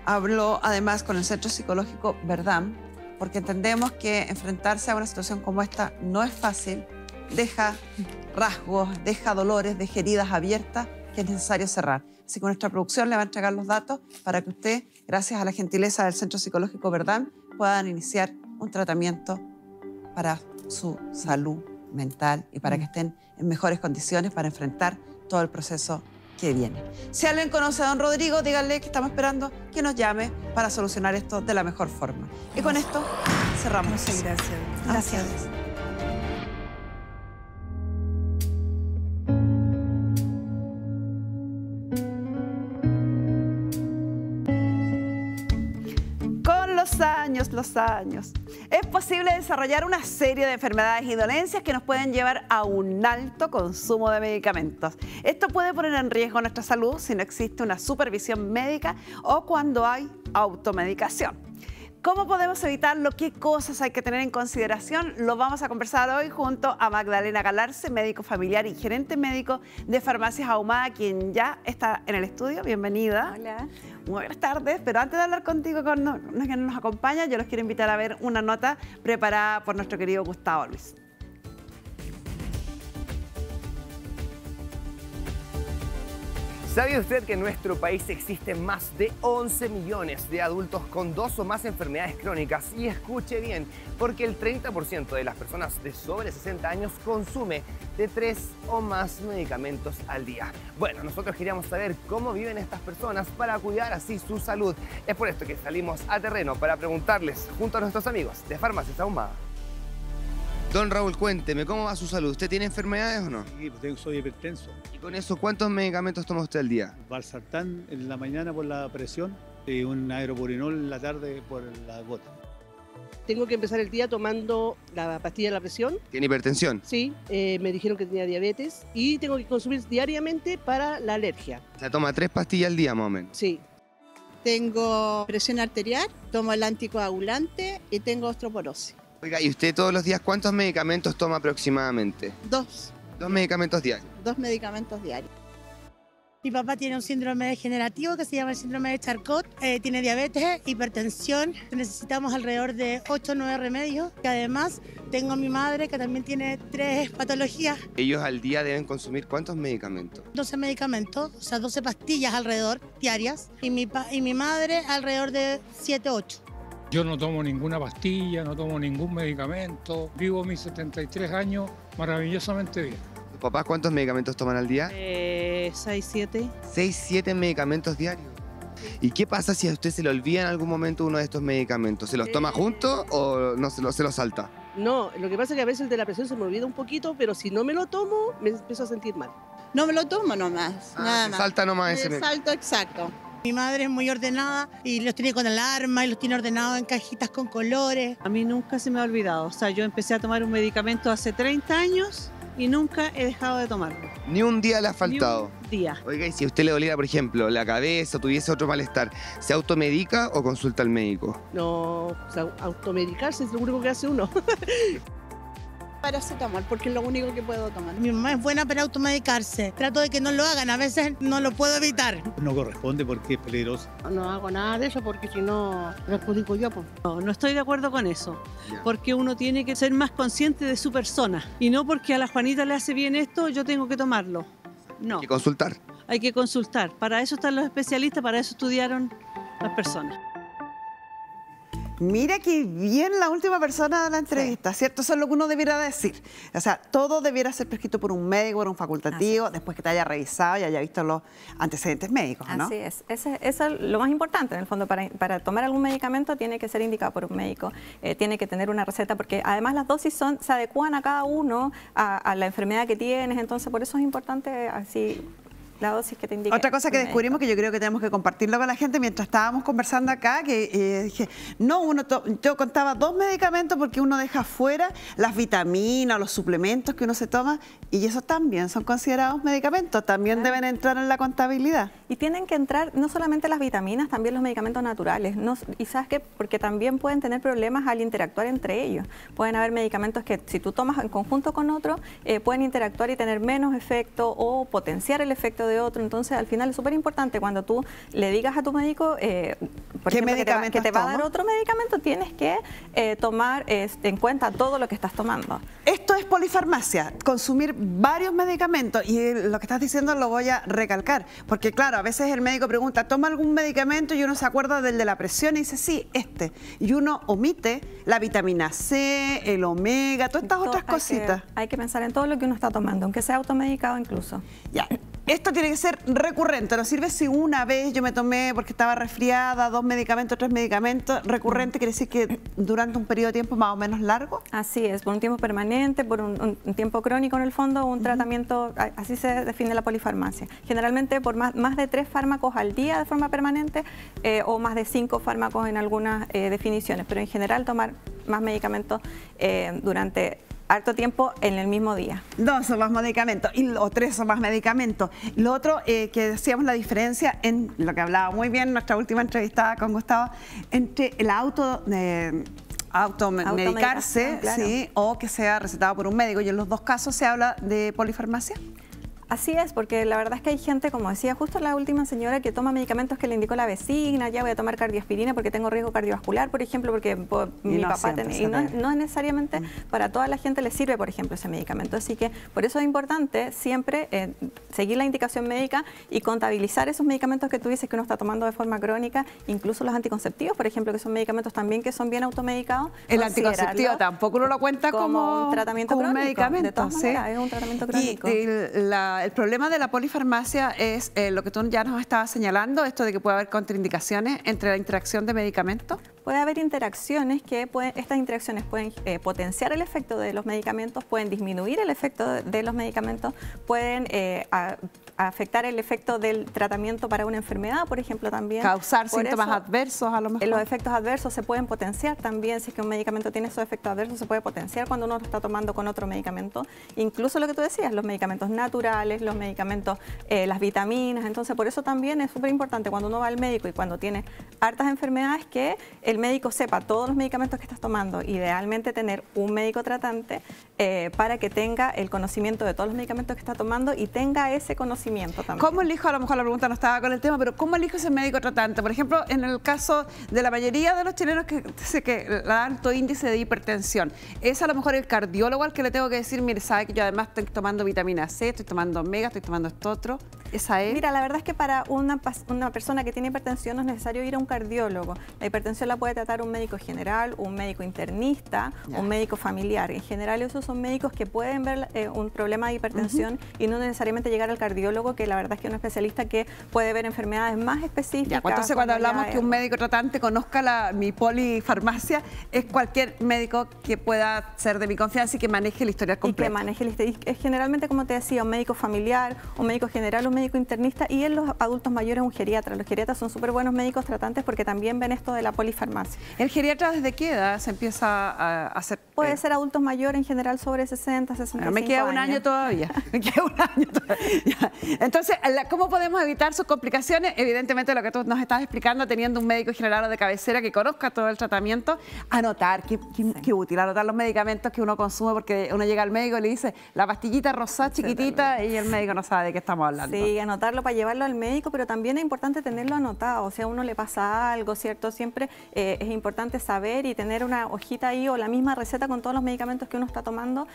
habló además con el Centro Psicológico Verdam, porque entendemos que enfrentarse a una situación como esta no es fácil, deja rasgos, deja dolores, deja heridas abiertas que es necesario cerrar. Así que nuestra producción le va a entregar los datos para que usted, gracias a la gentileza del Centro Psicológico Verdam, puedan iniciar un tratamiento para su salud mental y para que estén en mejores condiciones para enfrentar todo el proceso que viene. Si alguien conoce a don Rodrigo, díganle que estamos esperando que nos llame para solucionar esto de la mejor forma. Y con esto cerramos. Muchas gracias. Gracias. Los años. Es posible desarrollar una serie de enfermedades y dolencias que nos pueden llevar a un alto consumo de medicamentos. Esto puede poner en riesgo nuestra salud si no existe una supervisión médica o cuando hay automedicación. ¿Cómo podemos evitarlo? ¿Qué cosas hay que tener en consideración? Lo vamos a conversar hoy junto a Magdalena Galarce, médico familiar y gerente médico de Farmacias Ahumada, quien ya está en el estudio. Bienvenida. Hola. Muy buenas tardes, pero antes de hablar contigo, con quien nos acompaña, yo los quiero invitar a ver una nota preparada por nuestro querido Gustavo Luis. ¿Sabe usted que en nuestro país existen más de 11 millones de adultos con 2 o más enfermedades crónicas? Y escuche bien, porque el 30% de las personas de sobre 60 años consume de 3 o más medicamentos al día. Bueno, nosotros queríamos saber cómo viven estas personas para cuidar así su salud. Es por esto que salimos a terreno para preguntarles junto a nuestros amigos de Farmacias Ahumada. Don Raúl, cuénteme, ¿cómo va su salud? ¿Usted tiene enfermedades o no? Sí, pues soy hipertenso. ¿Y con eso cuántos medicamentos toma usted al día? Valsartán en la mañana por la presión y un aeropurinol en la tarde por la gota. Tengo que empezar el día tomando la pastilla de la presión. ¿Tiene hipertensión? Sí, me dijeron que tenía diabetes y tengo que consumir diariamente para la alergia. O sea, toma 3 pastillas al día, más o menos. Sí. Tengo presión arterial, tomo el anticoagulante y tengo osteoporosis. Oiga, ¿y usted todos los días cuántos medicamentos toma aproximadamente? 2. 2 medicamentos diarios. 2 medicamentos diarios. Mi papá tiene un síndrome degenerativo que se llama el síndrome de Charcot, tiene diabetes, hipertensión, necesitamos alrededor de 8 o 9 remedios, que además tengo a mi madre que también tiene 3 patologías. ¿Ellos al día deben consumir cuántos medicamentos? 12 medicamentos, o sea 12 pastillas alrededor, diarias, y mi madre alrededor de 7 o 8. Yo no tomo ninguna pastilla, no tomo ningún medicamento, vivo mis 73 años maravillosamente bien. ¿Papás cuántos medicamentos toman al día? 6, 7. 6, 7 medicamentos diarios. ¿Y qué pasa si a usted se le olvida en algún momento uno de estos medicamentos? ¿Se los toma juntos o no se los salta? No, lo que pasa es que a veces el de la presión se me olvida un poquito, pero si no me lo tomo, me empiezo a sentir mal. No me lo tomo nomás, nada más. Salta nomás ese medicamento. Salto, exacto. Mi madre es muy ordenada y los tiene con alarma y los tiene ordenados en cajitas con colores. A mí nunca se me ha olvidado. O sea, yo empecé a tomar un medicamento hace 30 años y nunca he dejado de tomarlo. Ni un día le ha faltado. Ni un día. Oiga, y si a usted le doliera, por ejemplo, la cabeza o tuviese otro malestar, ¿se automedica o consulta al médico? No, o sea, automedicarse es lo único que hace uno. Paracetamol, porque es lo único que puedo tomar. Mi mamá es buena para automedicarse. Trato de que no lo hagan, a veces no lo puedo evitar. No corresponde porque es peligroso. No hago nada de eso porque si no, perjudico yo. Pues. No estoy de acuerdo con eso, porque uno tiene que ser más consciente de su persona. Y no porque a la Juanita le hace bien esto, yo tengo que tomarlo. No. Hay que consultar. Hay que consultar. Para eso están los especialistas, para eso estudiaron las personas. Mira qué bien la última persona de la entrevista, ¿cierto? Eso es lo que uno debiera decir. O sea, todo debiera ser prescrito por un médico, por un facultativo, después que te haya revisado y haya visto los antecedentes médicos, ¿no? Así es. Eso es lo más importante, en el fondo. Para tomar algún medicamento tiene que ser indicado por un médico, tiene que tener una receta, porque además las dosis se adecúan a cada uno, a la enfermedad que tienes, entonces por eso es importante así la dosis que te indica. Otra cosa que descubrimos que yo creo que tenemos que compartirlo con la gente mientras estábamos conversando acá, que dije, no, yo contaba 2 medicamentos porque uno deja fuera las vitaminas, los suplementos que uno se toma y esos también son considerados medicamentos, también deben entrar en la contabilidad. Y tienen que entrar no solamente las vitaminas, también los medicamentos naturales. ¿Y sabes qué? Porque también pueden tener problemas al interactuar entre ellos. Pueden haber medicamentos que si tú tomas en conjunto con otro, pueden interactuar y tener menos efecto o potenciar el efecto de otro. Entonces, al final es súper importante cuando tú le digas a tu médico, por ejemplo, que te va a dar otro medicamento, tienes que tomar en cuenta todo lo que estás tomando. Esto es polifarmacia, consumir varios medicamentos, y lo que estás diciendo lo voy a recalcar, porque claro, a veces el médico pregunta, ¿toma algún medicamento? Y uno se acuerda del de la presión y dice, sí, este. Y uno omite la vitamina C, el omega, todas estas otras cositas. Hay que pensar en todo lo que uno está tomando, aunque sea automedicado incluso. Ya. Esto tiene que ser recurrente, no sirve si una vez yo me tomé porque estaba resfriada, 2 medicamentos, 3 medicamentos. Recurrente quiere decir que durante un periodo de tiempo más o menos largo. Así es, por un tiempo permanente, por un tiempo crónico en el fondo, un tratamiento, así se define la polifarmacia. Generalmente por más de 3 fármacos al día de forma permanente o más de 5 fármacos en algunas definiciones, pero en general tomar más medicamentos durante harto tiempo en el mismo día. 2 o más medicamentos, o 3 o más medicamentos. Lo otro, que decíamos la diferencia en lo que hablaba muy bien nuestra última entrevistada con Gustavo, entre el automedicarse, claro, ¿sí? O que sea recetado por un médico. Y en los 2 casos se habla de polifarmacia. Así es, porque la verdad es que hay gente, como decía justo la última señora, que toma medicamentos que le indicó la vecina, ya voy a tomar cardioaspirina porque tengo riesgo cardiovascular, por ejemplo, porque mi papá tenía. Y no necesariamente para toda la gente le sirve, por ejemplo, ese medicamento. Así que por eso es importante siempre seguir la indicación médica y contabilizar esos medicamentos que tú dices que uno está tomando de forma crónica, incluso los anticonceptivos, por ejemplo, que son medicamentos también que son bien automedicados. El anticonceptivo tampoco uno lo cuenta como un tratamiento como crónico. Un medicamento, de todas maneras, es un tratamiento crónico. Y el problema de la polifarmacia es lo que tú ya nos estabas señalando, esto de que puede haber contraindicaciones entre la interacción de medicamentos. puede haber interacciones que estas interacciones pueden potenciar el efecto de los medicamentos, pueden disminuir el efecto de los medicamentos, pueden afectar el efecto del tratamiento para una enfermedad, por ejemplo, también. Causar Por síntomas eso, adversos a lo mejor. Los efectos adversos se pueden potenciar también. Si es que un medicamento tiene esos efectos adversos, se puede potenciar cuando uno lo está tomando con otro medicamento. Incluso lo que tú decías, los medicamentos naturales, los medicamentos, las vitaminas. Entonces, por eso también es súper importante cuando uno va al médico y cuando tiene hartas enfermedades que el médico sepa todos los medicamentos que estás tomando. Idealmente tener un médico tratante para que tenga el conocimiento de todos los medicamentos que está tomando y tenga ese conocimiento también. ¿Cómo elijo? A lo mejor la pregunta no estaba con el tema, pero ¿cómo elijo ese médico tratante? Por ejemplo, en el caso de la mayoría de los chilenos que dice que da alto índice de hipertensión, ¿es a lo mejor el cardiólogo al que le tengo que decir, mire, sabe que yo además estoy tomando vitamina C, estoy tomando omega, estoy tomando esto otro? ¿Esa es? Mira, la verdad es que para una persona que tiene hipertensión no es necesario ir a un cardiólogo. La hipertensión la puede tratar un médico general, un médico internista, un médico familiar. En general esos son médicos que pueden ver un problema de hipertensión y no necesariamente llegar al cardiólogo, que la verdad es que es un especialista que puede ver enfermedades más específicas. Entonces cuando hablamos que un médico tratante conozca mi polifarmacia, es cualquier médico que pueda ser de mi confianza y que maneje el historial completo. Y que maneje el historial. Es generalmente, como te decía, un médico familiar, un médico general, un médico internista y en los adultos mayores un geriatra. Los geriatras son súper buenos médicos tratantes porque también ven esto de la polifarmacia. ¿El geriatra desde qué edad se empieza a hacer? Puede ser adultos mayores, en general sobre 60, 65 años. Me queda un año todavía. Me queda un año todavía. Entonces, ¿cómo podemos evitar sus complicaciones? Evidentemente, lo que tú nos estás explicando, teniendo un médico general o de cabecera que conozca todo el tratamiento, anotar, qué útil, anotar los medicamentos que uno consume, porque uno llega al médico y le dice la pastillita rosada chiquitita y el médico no sabe de qué estamos hablando. Sí, anotarlo para llevarlo al médico, pero también es importante tenerlo anotado. O sea, a uno le pasa algo, ¿cierto? Siempre es importante saber y tener una hojita ahí o la misma receta con todos los medicamentos que uno está tomando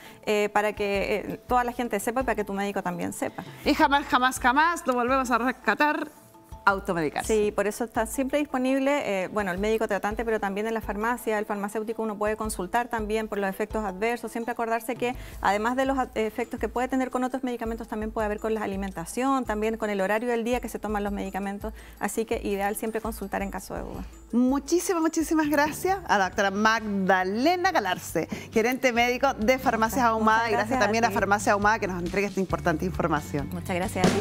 para que toda la gente sepa y para que tu médico también sepa. Y jamás lo volvemos a rescatar, automedicarse. Sí, por eso está siempre disponible, bueno, el médico tratante, pero también en la farmacia, el farmacéutico uno puede consultar también por los efectos adversos, siempre acordarse que además de los efectos que puede tener con otros medicamentos, también puede haber con la alimentación, también con el horario del día que se toman los medicamentos, así que ideal siempre consultar en caso de duda. Muchísimas gracias a la doctora Magdalena Galarce, gerente médico de Farmacias Ahumada, y gracias también a Farmacia Ahumada que nos entrega esta importante información. Muchas gracias a ti.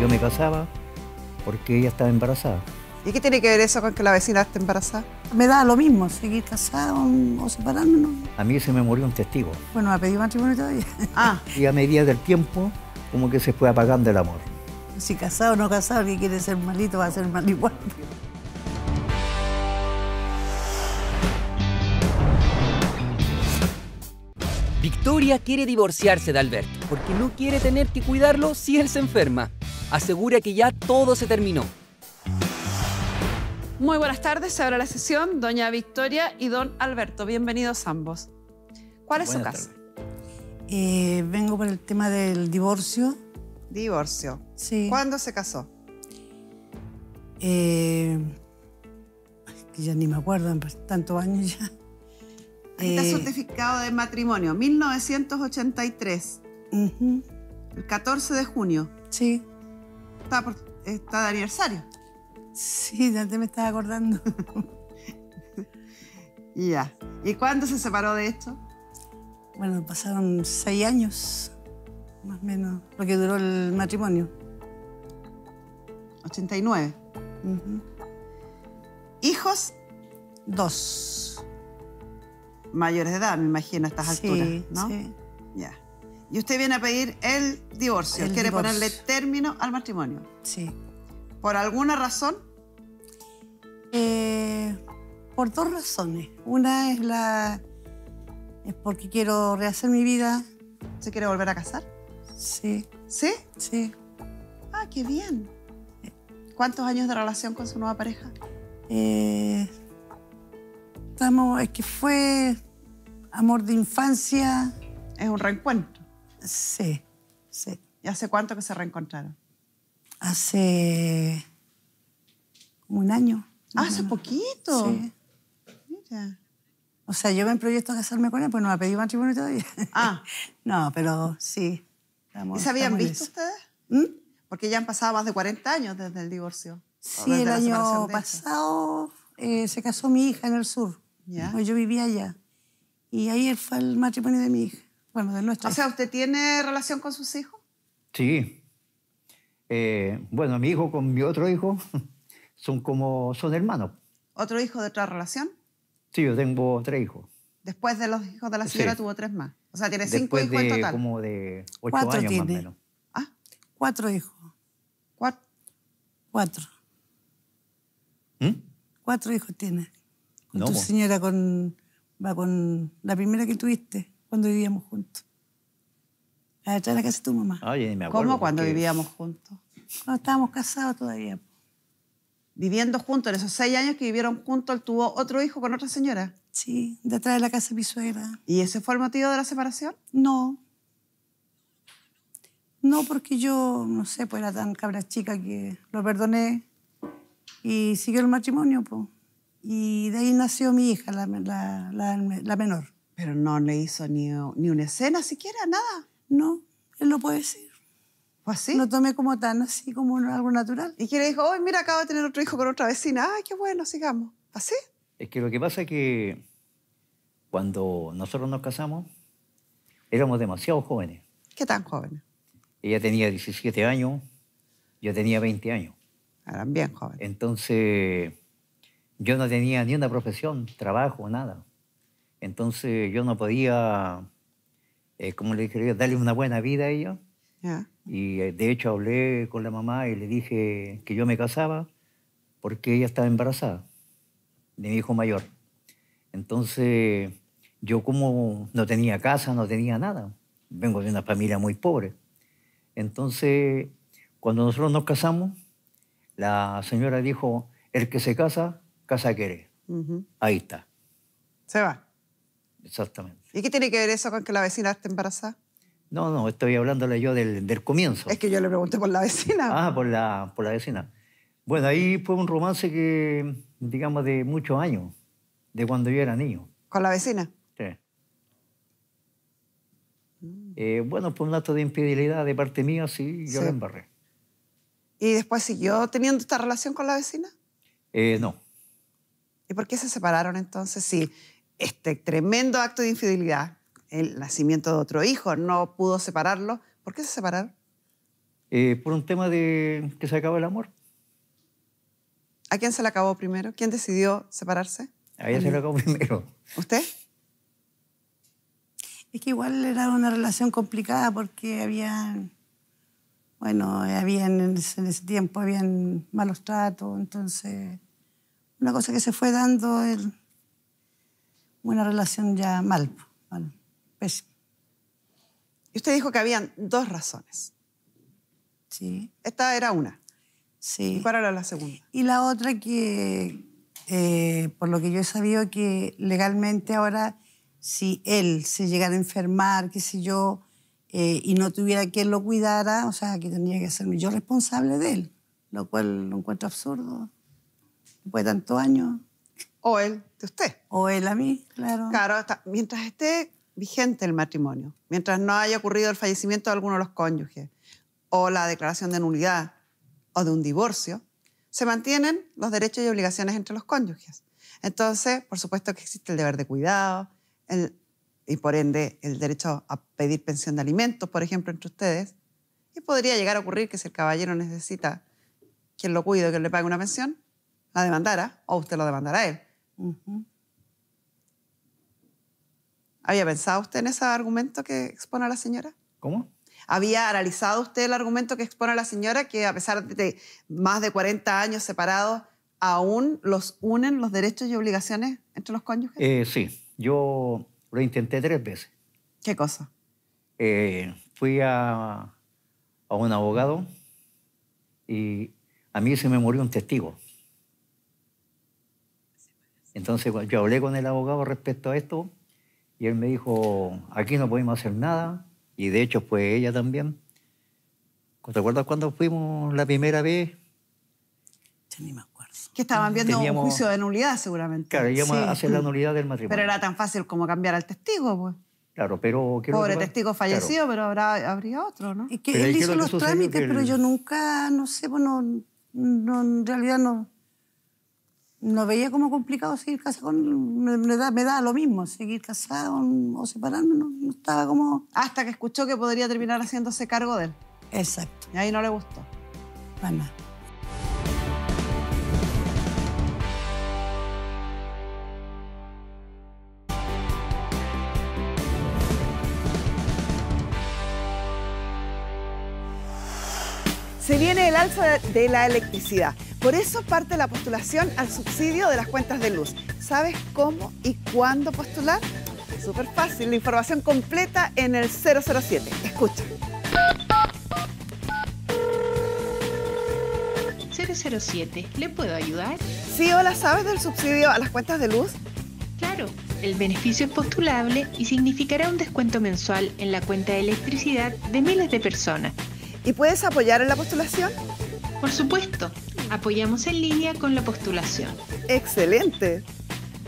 Yo me casaba porque ella estaba embarazada. ¿Y qué tiene que ver eso con que la vecina esté embarazada? Me da lo mismo, seguir casado o separarnos. A mí se me murió un testigo. Bueno, me ha pedido matrimonio todavía. Y a medida del tiempo, como que se fue apagando el amor. Si casado o no casado, el que quiere ser malito va a ser mal igual. Victoria quiere divorciarse de Albert porque no quiere tener que cuidarlo si él se enferma. Asegura que ya todo se terminó. Muy buenas tardes, se abre la sesión. Doña Victoria y don Alberto, bienvenidos ambos. ¿Cuál es su caso? Vengo por el tema del divorcio. Divorcio. Sí. ¿Cuándo se casó? Ya ni me acuerdo, tantos años ya. Aquí está certificado de matrimonio, 1983. El 14 de junio. Sí. Está de aniversario. Sí, ya te me estaba acordando. Ya. ¿Y cuándo se separó de esto? Bueno, pasaron 6 años, más o menos, lo que duró el matrimonio. 89. ¿Hijos? 2. Mayores de edad, me imagino, a estas alturas, ¿no? Sí. Ya. Y usted viene a pedir el divorcio. ¿Quiere ponerle término al matrimonio? Sí. ¿Por alguna razón? Por 2 razones. Una es porque quiero rehacer mi vida. ¿Se quiere volver a casar? Sí. ¿Sí? Sí. Ah, qué bien. ¿Cuántos años de relación con su nueva pareja? Es que fue amor de infancia. ¿Es un reencuentro? Sí, sí. ¿Y hace cuánto que se reencontraron? Hace como 1 año. ¿Hace poquito? Sí. Mira. O sea, yo me proyecto a casarme con él, pues no me ha pedido matrimonio todavía. No, pero sí. ¿Y se habían visto ustedes? Porque ya han pasado más de 40 años desde el divorcio. Sí, el año pasado se casó mi hija en el sur. ¿Ya? Pues yo vivía allá. Y ayer fue el matrimonio de mi hija. Bueno, de nuestra hija. O sea, ¿usted tiene relación con sus hijos? Sí. Bueno, mi hijo con mi otro hijo son hermanos. ¿Otro hijo de otra relación? Sí, yo tengo 3 hijos. Después de los hijos de la señora tuvo 3 más. O sea, tiene 5 Después hijos en total. como de 8 4 años tiene. más o menos. 4 hijos. 4. ¿Mm? 4 hijos tiene. No, Tu po. señora va con la primera que tuviste cuando vivíamos juntos. Atrás de la casa de tu mamá. Ay, ni me acuerdo. ¿Cómo cuando porque- vivíamos juntos? Cuando estábamos casados todavía. Viviendo juntos, en esos 6 años que vivieron juntos, él tuvo otro hijo con otra señora. Sí, detrás de la casa de mi suegra. ¿Y ese fue el motivo de la separación? No. No, porque yo, no sé, pues era tan cabra chica que lo perdoné y siguió el matrimonio, pues. Y de ahí nació mi hija, la menor. Pero no le hizo ni una escena siquiera, nada. No, él lo puede decir. ¿Fue así? Lo tomé como tan así, como algo natural. ¿Y que le dijo, oh, mira, acabo de tener otro hijo con otra vecina? Ay, qué bueno, sigamos. ¿Así? Es que lo que pasa es que cuando nosotros nos casamos, éramos demasiado jóvenes. ¿Qué tan jóvenes? Ella tenía 17 años, yo tenía 20 años. Eran bien jóvenes. Entonces, yo no tenía ni una profesión, trabajo, nada. Entonces, yo no podía, como le dije, darle una buena vida a ella. Ya. Y de hecho hablé con la mamá y le dije que yo me casaba porque ella estaba embarazada de mi hijo mayor. Entonces, yo como no tenía casa, no tenía nada. Vengo de una familia muy pobre. Entonces, cuando nosotros nos casamos, la señora dijo, el que se casa, casa quiere. Ujú. Ahí está. Se va. Exactamente. ¿Y qué tiene que ver eso con que la vecina esté embarazada? No, estoy hablándole yo del comienzo. Es que yo le pregunté por la vecina. Ah, por la vecina. Bueno, ahí fue un romance que, digamos, de muchos años, de cuando yo era niño. ¿Con la vecina? Sí. Bueno, por un acto de infidelidad de parte mía, sí, yo Sí. la embarré. ¿Y después siguió teniendo esta relación con la vecina? No. ¿Y por qué se separaron entonces? Si este tremendo acto de infidelidad, el nacimiento de otro hijo, no pudo separarlo, ¿por qué se separaron? Por un tema de que se acabó el amor. ¿A quién se le acabó primero? ¿Quién decidió separarse? A ella se le acabó primero. ¿Usted? Es que igual era una relación complicada porque habían en ese tiempo habían malos tratos, entonces una cosa que se fue dando una relación ya mal, pésima. Y usted dijo que habían 2 razones. Sí. Esta era una. Sí. ¿Y cuál era la segunda? Y la otra que, por lo que yo he sabido, que legalmente ahora, si él se llegara a enfermar, qué sé yo, y no tuviera quien lo cuidara, o sea, que tendría que ser yo responsable de él, lo cual lo encuentro absurdo. Después de tantos años. O él de usted. O él a mí, claro. Claro, mientras esté vigente el matrimonio, mientras no haya ocurrido el fallecimiento de alguno de los cónyuges, o la declaración de nulidad, o de un divorcio, se mantienen los derechos y obligaciones entre los cónyuges. Entonces, por supuesto que existe el deber de cuidado, y por ende el derecho a pedir pensión de alimentos, por ejemplo, entre ustedes. Y podría llegar a ocurrir que si el caballero necesita quien lo cuide, que le pague una pensión, la demandara, o usted lo demandará a él. Uh-huh. ¿Había pensado usted en ese argumento que expone la señora? ¿Cómo? ¿Había analizado usted el argumento que expone la señora, que a pesar de más de 40 años separados, aún los unen los derechos y obligaciones entre los cónyuges? Sí, yo lo intenté 3 veces. ¿Qué cosa? Fui a un abogado y a mí se me murió un testigo. Entonces yo hablé con el abogado respecto a esto y él me dijo, aquí no podemos hacer nada. Y de hecho fue ella también. ¿Te acuerdas cuando fuimos la primera vez? Yo ni me acuerdo. Que estaban viendo un juicio de nulidad, seguramente. Claro, íbamos a hacer la nulidad del matrimonio. Pero era tan fácil como cambiar al testigo, pues. Claro, pero... Pobre testigo fallecido, claro. Pero habría otro, ¿no? Es que él hizo los trámites, pero yo nunca, no sé, bueno, no, en realidad no veía como complicado seguir casado. Me da lo mismo, seguir casado o separarme, no estaba como... Hasta que escuchó que podría terminar haciéndose cargo de él. Exacto. Y ahí no le gustó. Para nada. Se viene el alza de la electricidad. Por eso parte la postulación al subsidio de las cuentas de luz. ¿Sabes cómo y cuándo postular? Súper fácil. La información completa en el 007. Escucha. 007, ¿le puedo ayudar? Sí, hola, ¿sabes del subsidio a las cuentas de luz? Claro, el beneficio es postulable y significará un descuento mensual en la cuenta de electricidad de miles de personas. ¿Y puedes apoyar en la postulación? Por supuesto, apoyamos en línea con la postulación. ¡Excelente!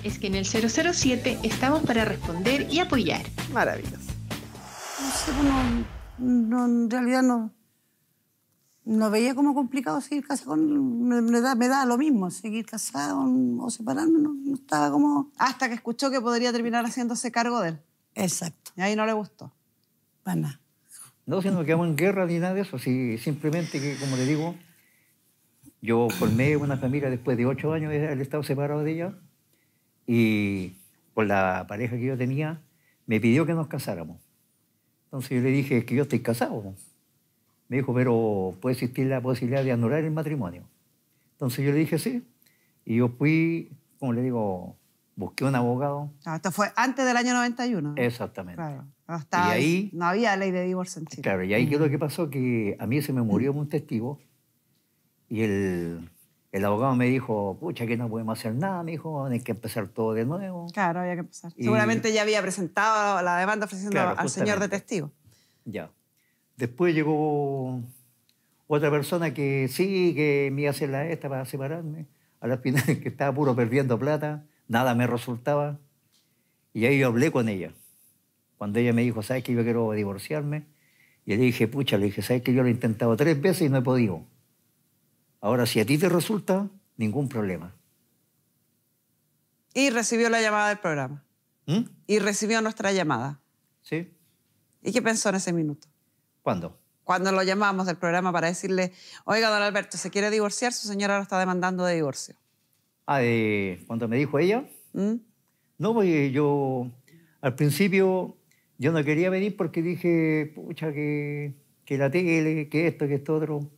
Es que en el 007 estamos para responder y apoyar. Maravilloso. No sé, en realidad no veía como complicado seguir casado. Me da lo mismo, seguir casado o separarme, no estaba como... Hasta que escuchó que podría terminar haciéndose cargo de él. Exacto. Y ahí no le gustó. Para nada. No, si no quedamos en guerra ni nada de eso, sí, simplemente que, como le digo, yo formé una familia después de 8 años de haber estado separado de ella y con la pareja que yo tenía me pidió que nos casáramos. Entonces yo le dije que yo estoy casado. Me dijo, pero puede existir la posibilidad de anular el matrimonio. Entonces yo le dije sí y yo fui, como le digo, busqué un abogado. Esto fue antes del año 91. Exactamente. Claro. Y ahí, no había ley de divorcio en Chile. Claro, y ahí qué es lo que pasó, que a mí se me murió un testigo y el abogado me dijo, pucha, que no podemos hacer nada, me dijo, hay que empezar todo de nuevo. Claro, había que empezar. Seguramente ya había presentado la demanda ofreciendo al señor de testigo. Ya. Después llegó otra persona que sí, que me iba a hacer la esta para separarme. A la final, que estaba puro perdiendo plata, nada me resultaba. Y ahí yo hablé con ella. Cuando ella me dijo, ¿sabes que yo quiero divorciarme? Y le dije, pucha, le dije, ¿sabes que yo lo he intentado 3 veces y no he podido? Ahora, si a ti te resulta, ningún problema. Y recibió la llamada del programa. ¿Mm? Y recibió nuestra llamada. Sí. ¿Y qué pensó en ese minuto? ¿Cuándo? Cuando lo llamamos del programa para decirle, oiga, don Alberto, ¿se quiere divorciar? Su señora lo está demandando de divorcio. Ah, cuando me dijo ella. No, porque yo al principio yo no quería venir porque dije, pucha, que la tele, que esto otro.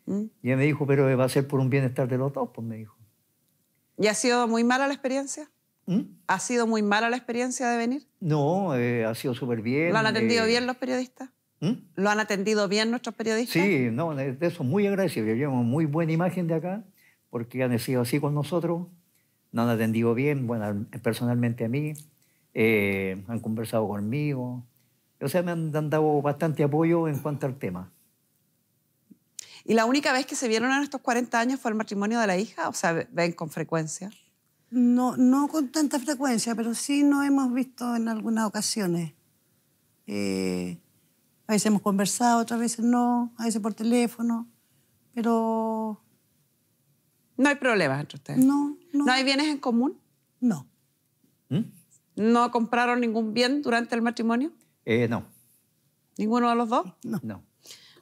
Y ella me dijo, pero va a ser por un bienestar de los dos, pues me dijo. ¿Y ha sido muy mala la experiencia? ¿Ha sido muy mala la experiencia de venir? No, ha sido súper bien. ¿Lo han atendido bien los periodistas? ¿Lo han atendido bien nuestros periodistas? Sí, no, de eso muy agradecido. Llevamos muy buena imagen de acá porque han sido así con nosotros. Nos han atendido bien, bueno, personalmente a mí. Han conversado conmigo. O sea, me han dado bastante apoyo en cuanto al tema. ¿Y la única vez que se vieron en estos 40 años fue el matrimonio de la hija? O sea, ¿ven con frecuencia? No con tanta frecuencia, pero sí nos hemos visto en algunas ocasiones. A veces hemos conversado, otras veces no, a veces por teléfono, pero... ¿No hay problemas entre ustedes? No. ¿No hay bienes en común? No. ¿No compraron ningún bien durante el matrimonio? No. ¿Ninguno de los dos? No.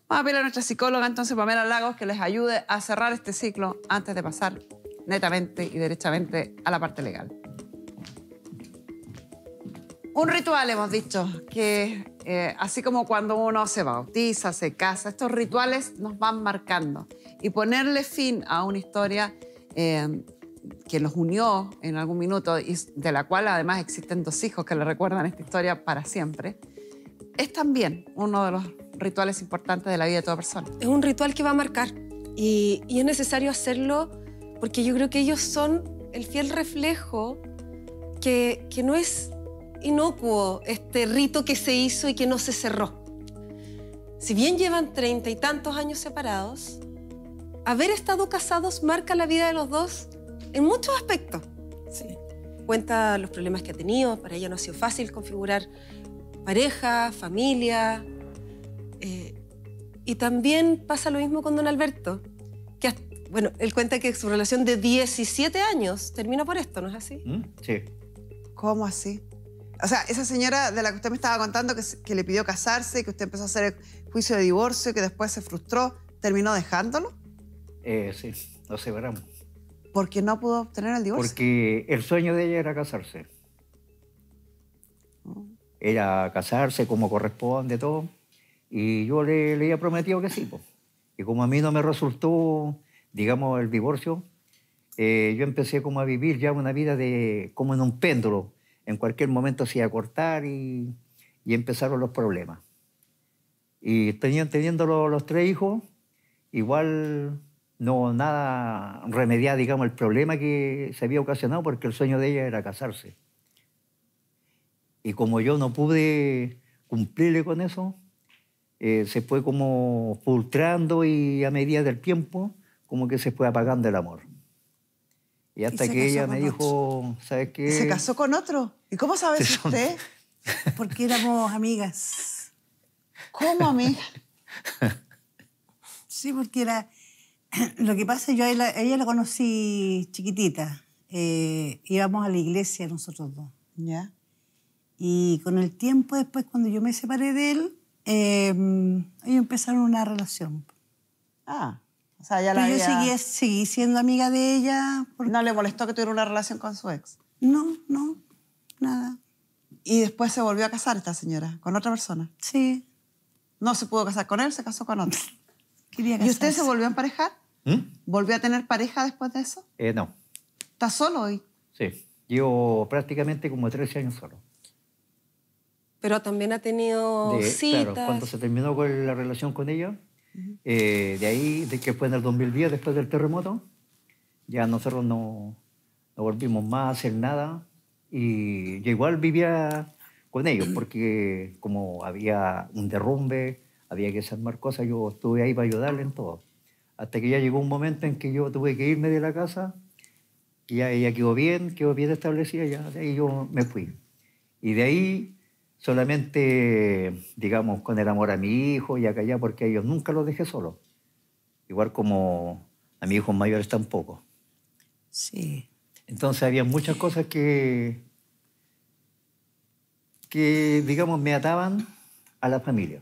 Vamos a pedir a nuestra psicóloga, entonces, Pamela Lagos, que les ayude a cerrar este ciclo antes de pasar netamente y derechamente a la parte legal. Un ritual, hemos dicho, que así como cuando uno se bautiza, se casa, estos rituales nos van marcando. Y ponerle fin a una historia que los unió en algún minuto y de la cual además existen 2 hijos que le recuerdan esta historia para siempre, es también uno de los rituales importantes de la vida de toda persona. Es un ritual que va a marcar y es necesario hacerlo porque yo creo que ellos son el fiel reflejo que no es inocuo este rito que se hizo y que no se cerró. Si bien llevan 30 y tantos años separados, haber estado casados marca la vida de los dos en muchos aspectos. Sí. Cuenta los problemas que ha tenido, para ella no ha sido fácil configurar pareja, familia. Y también pasa lo mismo con don Alberto, bueno, él cuenta que su relación de 17 años terminó por esto, ¿no es así? Sí. ¿Cómo así? O sea, esa señora de la que usted me estaba contando que le pidió casarse, que usted empezó a hacer el juicio de divorcio, que después se frustró, ¿terminó dejándolo? Sí, nos separamos. ¿Por qué no pudo obtener el divorcio? Porque el sueño de ella era casarse. Era casarse como corresponde, todo. Y yo le había prometido que sí, po. Y como a mí no me resultó, digamos, el divorcio, yo empecé como a vivir ya una vida como en un péndulo. En cualquier momento se iba a cortar y empezaron los problemas. Y teniendo los 3 hijos, igual no nada remediaba, digamos, el problema que se había ocasionado porque el sueño de ella era casarse. Y como yo no pude cumplirle con eso, se fue como filtrando y a medida del tiempo como que se fue apagando el amor. Y hasta que ella me dijo, ¿sabes qué? ¿Se casó con otro? ¿Y cómo sabe usted? Porque éramos amigas. ¿Cómo amigas? Sí, porque era... Lo que pasa, yo a ella la conocí chiquitita. Íbamos a la iglesia nosotros dos. ¿Ya? Y con el tiempo después, cuando yo me separé de él, ellos empezaron una relación. Ah, o sea, ya la Pero yo seguí siendo amiga de ella. ¿No le molestó que tuviera una relación con su ex? No, nada. ¿Y después se volvió a casar esta señora con otra persona? Sí. ¿No se pudo casar con él, se casó con otro? Quería ¿Y casarse. usted se volvió a emparejar? ¿Volvió a tener pareja después de eso? No. ¿Está solo hoy? Sí. Llevo prácticamente como 13 años solo. Pero también ha tenido citas. Claro, cuando se terminó con la relación con ella, de ahí, de que fue en el 2010, después del terremoto, ya nosotros no volvimos más a hacer nada. Y yo igual vivía con ellos, porque como había un derrumbe, había que hacer más cosas, yo estuve ahí para ayudarle en todo. Hasta que ya llegó un momento en que yo tuve que irme de la casa, y ya ella quedó bien establecida, ya de ahí yo me fui. Y de ahí solamente, digamos, con el amor a mi hijo y acá allá, porque a ellos nunca los dejé solos. Igual como a mis hijos mayores tampoco. Sí. Entonces había muchas cosas que digamos, me ataban a la familia.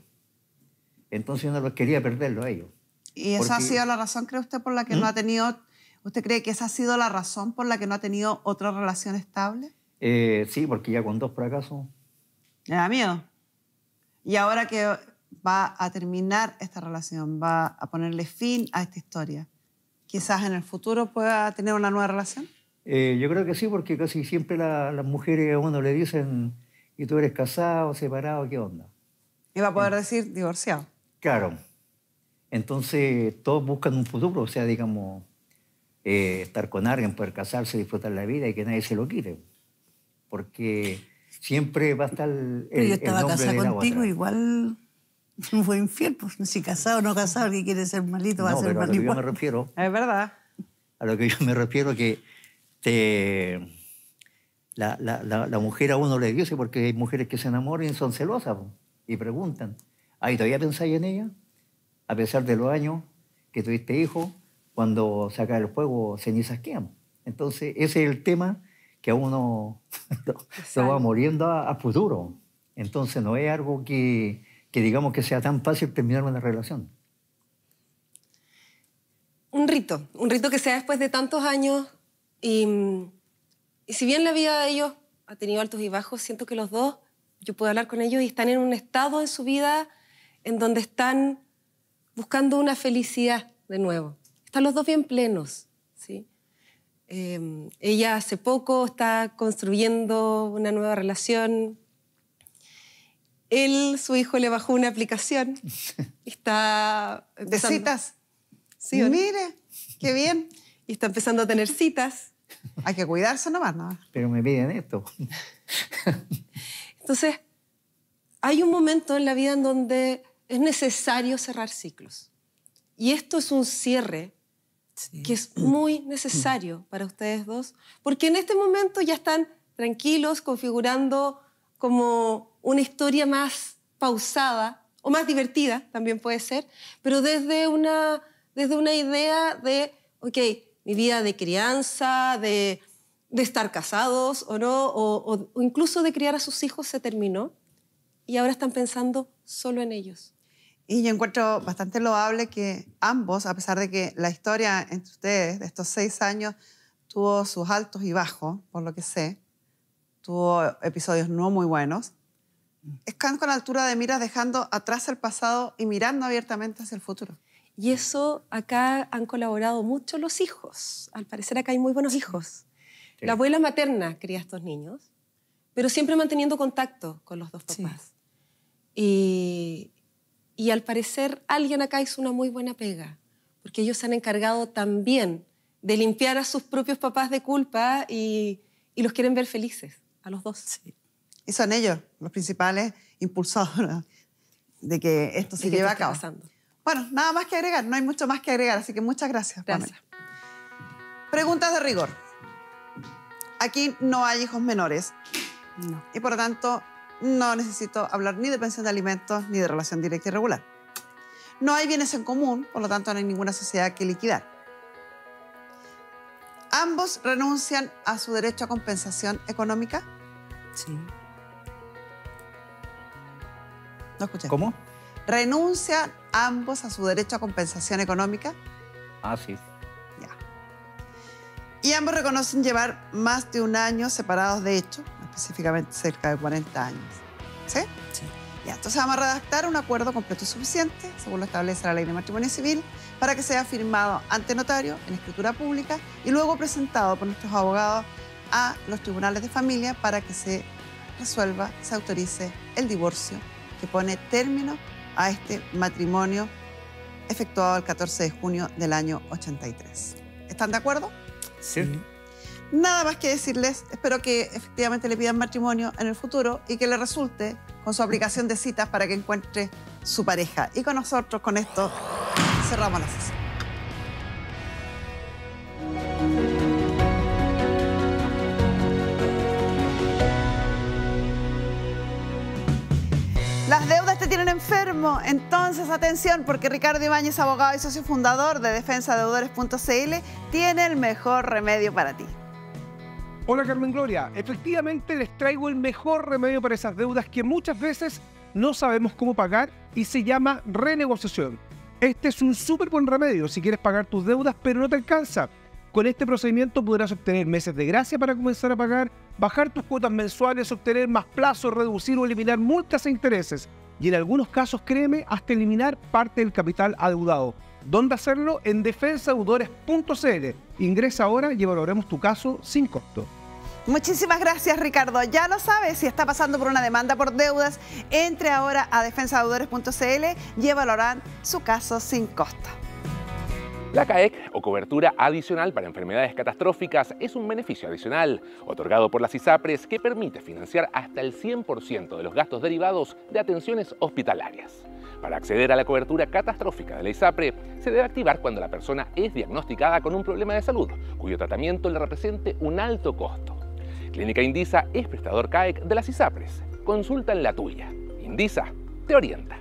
Entonces yo no los quería perderlo a ellos. ¿Y esa ha sido la razón, cree usted, por la que no ha tenido... ¿Usted cree que esa ha sido la razón por la que no ha tenido otra relación estable? Sí, porque ya con 2 fracasos... Me da miedo. Y ahora que va a terminar esta relación, va a ponerle fin a esta historia, quizás en el futuro pueda tener una nueva relación. Yo creo que sí, porque casi siempre las mujeres a uno le dicen, ¿y tú eres casado, separado, qué onda? Y va a poder decir divorciado. Claro. Entonces todos buscan un futuro, o sea, digamos, estar con alguien, poder casarse, disfrutar la vida y que nadie se lo quite. Porque siempre va a estar el Pero yo estaba nombre casada de la contigo, otra. igual no fue infiel, pues si casado o no casado, el que quiere ser malito va a ser pero a lo mal que yo igual. me refiero... Es verdad. A lo que yo me refiero que la mujer a uno le dice, porque hay mujeres que se enamoran y son celosas po, y preguntan, ¿ay, todavía pensáis en ella? A pesar de los años que tuviste hijos, cuando se acaba el fuego, cenizas quedan. Entonces, ese es el tema que a uno lo va muriendo a futuro. Entonces, no es algo que digamos que sea tan fácil terminar una relación. Un rito que sea después de tantos años. Y si bien la vida de ellos ha tenido altos y bajos, siento que los dos, yo puedo hablar con ellos y están en un estado en su vida en donde están buscando una felicidad de nuevo. Están los dos bien plenos, ¿sí? Ella hace poco está construyendo una nueva relación. Él, su hijo, le bajó una aplicación. Está ¿De citas? Sí, ¿o no? Mire, qué bien. Y está empezando a tener citas. Hay que cuidarse nomás, ¿no? Pero me piden esto. Entonces, hay un momento en la vida en donde es necesario cerrar ciclos. Y esto es un cierre que es muy necesario para ustedes dos, porque en este momento ya están tranquilos, configurando como una historia más pausada, o más divertida, también puede ser, pero desde una idea de ok, mi vida de crianza, de estar casados o no, o incluso de criar a sus hijos se terminó y ahora están pensando solo en ellos. Y yo encuentro bastante loable que ambos, a pesar de que la historia entre ustedes de estos 6 años tuvo sus altos y bajos, por lo que sé, tuvo episodios no muy buenos, están con altura de miras dejando atrás el pasado y mirando abiertamente hacia el futuro. Y eso acá han colaborado mucho los hijos. Al parecer acá hay muy buenos hijos. Sí. La abuela materna cría a estos niños, pero siempre manteniendo contacto con los dos papás. Sí. Y al parecer alguien acá hizo una muy buena pega, porque ellos se han encargado también de limpiar a sus propios papás de culpa y los quieren ver felices, a los dos. Sí. Y son ellos los principales impulsores de que esto se lleve a cabo. Bueno, nada más que agregar, no hay mucho más que agregar, así que muchas gracias. Gracias. Pamela. Preguntas de rigor. Aquí no hay hijos menores. No. Y por lo tanto, no necesito hablar ni de pensión de alimentos ni de relación directa y regular. No hay bienes en común, por lo tanto no hay ninguna sociedad que liquidar. ¿Ambos renuncian a su derecho a compensación económica? Sí. No escuché. ¿Cómo? ¿Renuncian ambos a su derecho a compensación económica? Ah, sí. Ya. Y ambos reconocen llevar más de 1 año separados de hecho, específicamente cerca de 40 años. ¿Sí? Sí. Ya, entonces vamos a redactar un acuerdo completo y suficiente, según lo establece la Ley de Matrimonio Civil, para que sea firmado ante notario, en escritura pública, y luego presentado por nuestros abogados a los tribunales de familia para que se resuelva, se autorice el divorcio que pone término a este matrimonio efectuado el 14 de junio del año 83. ¿Están de acuerdo? Sí. Nada más que decirles, espero que efectivamente le pidan matrimonio en el futuro y que le resulte con su aplicación de citas para que encuentre su pareja. Y con nosotros, con esto, cerramos la sesión. Las deudas te tienen enfermo, entonces atención, porque Ricardo Ibáñez, abogado y socio fundador de defensadeudores.cl, tiene el mejor remedio para ti. Hola Carmen Gloria, efectivamente les traigo el mejor remedio para esas deudas que muchas veces no sabemos cómo pagar y se llama renegociación. Este es un súper buen remedio si quieres pagar tus deudas pero no te alcanza. Con este procedimiento podrás obtener meses de gracia para comenzar a pagar, bajar tus cuotas mensuales, obtener más plazos, reducir o eliminar multas e intereses. Y en algunos casos, créeme, hasta eliminar parte del capital adeudado. ¿Dónde hacerlo? En defensadeudores.cl. Ingresa ahora y evaluaremos tu caso sin costo. Muchísimas gracias, Ricardo. Ya lo sabes, si está pasando por una demanda por deudas, entre ahora a defensadeudores.cl y evaluarán su caso sin costo. La CAEC, o cobertura adicional para enfermedades catastróficas, es un beneficio adicional otorgado por las ISAPRES que permite financiar hasta el 100% de los gastos derivados de atenciones hospitalarias. Para acceder a la cobertura catastrófica de la ISAPRE, se debe activar cuando la persona es diagnosticada con un problema de salud, cuyo tratamiento le represente un alto costo. Clínica Indisa es prestador CAEC de las ISAPRES. Consulta en la tuya. Indisa te orienta.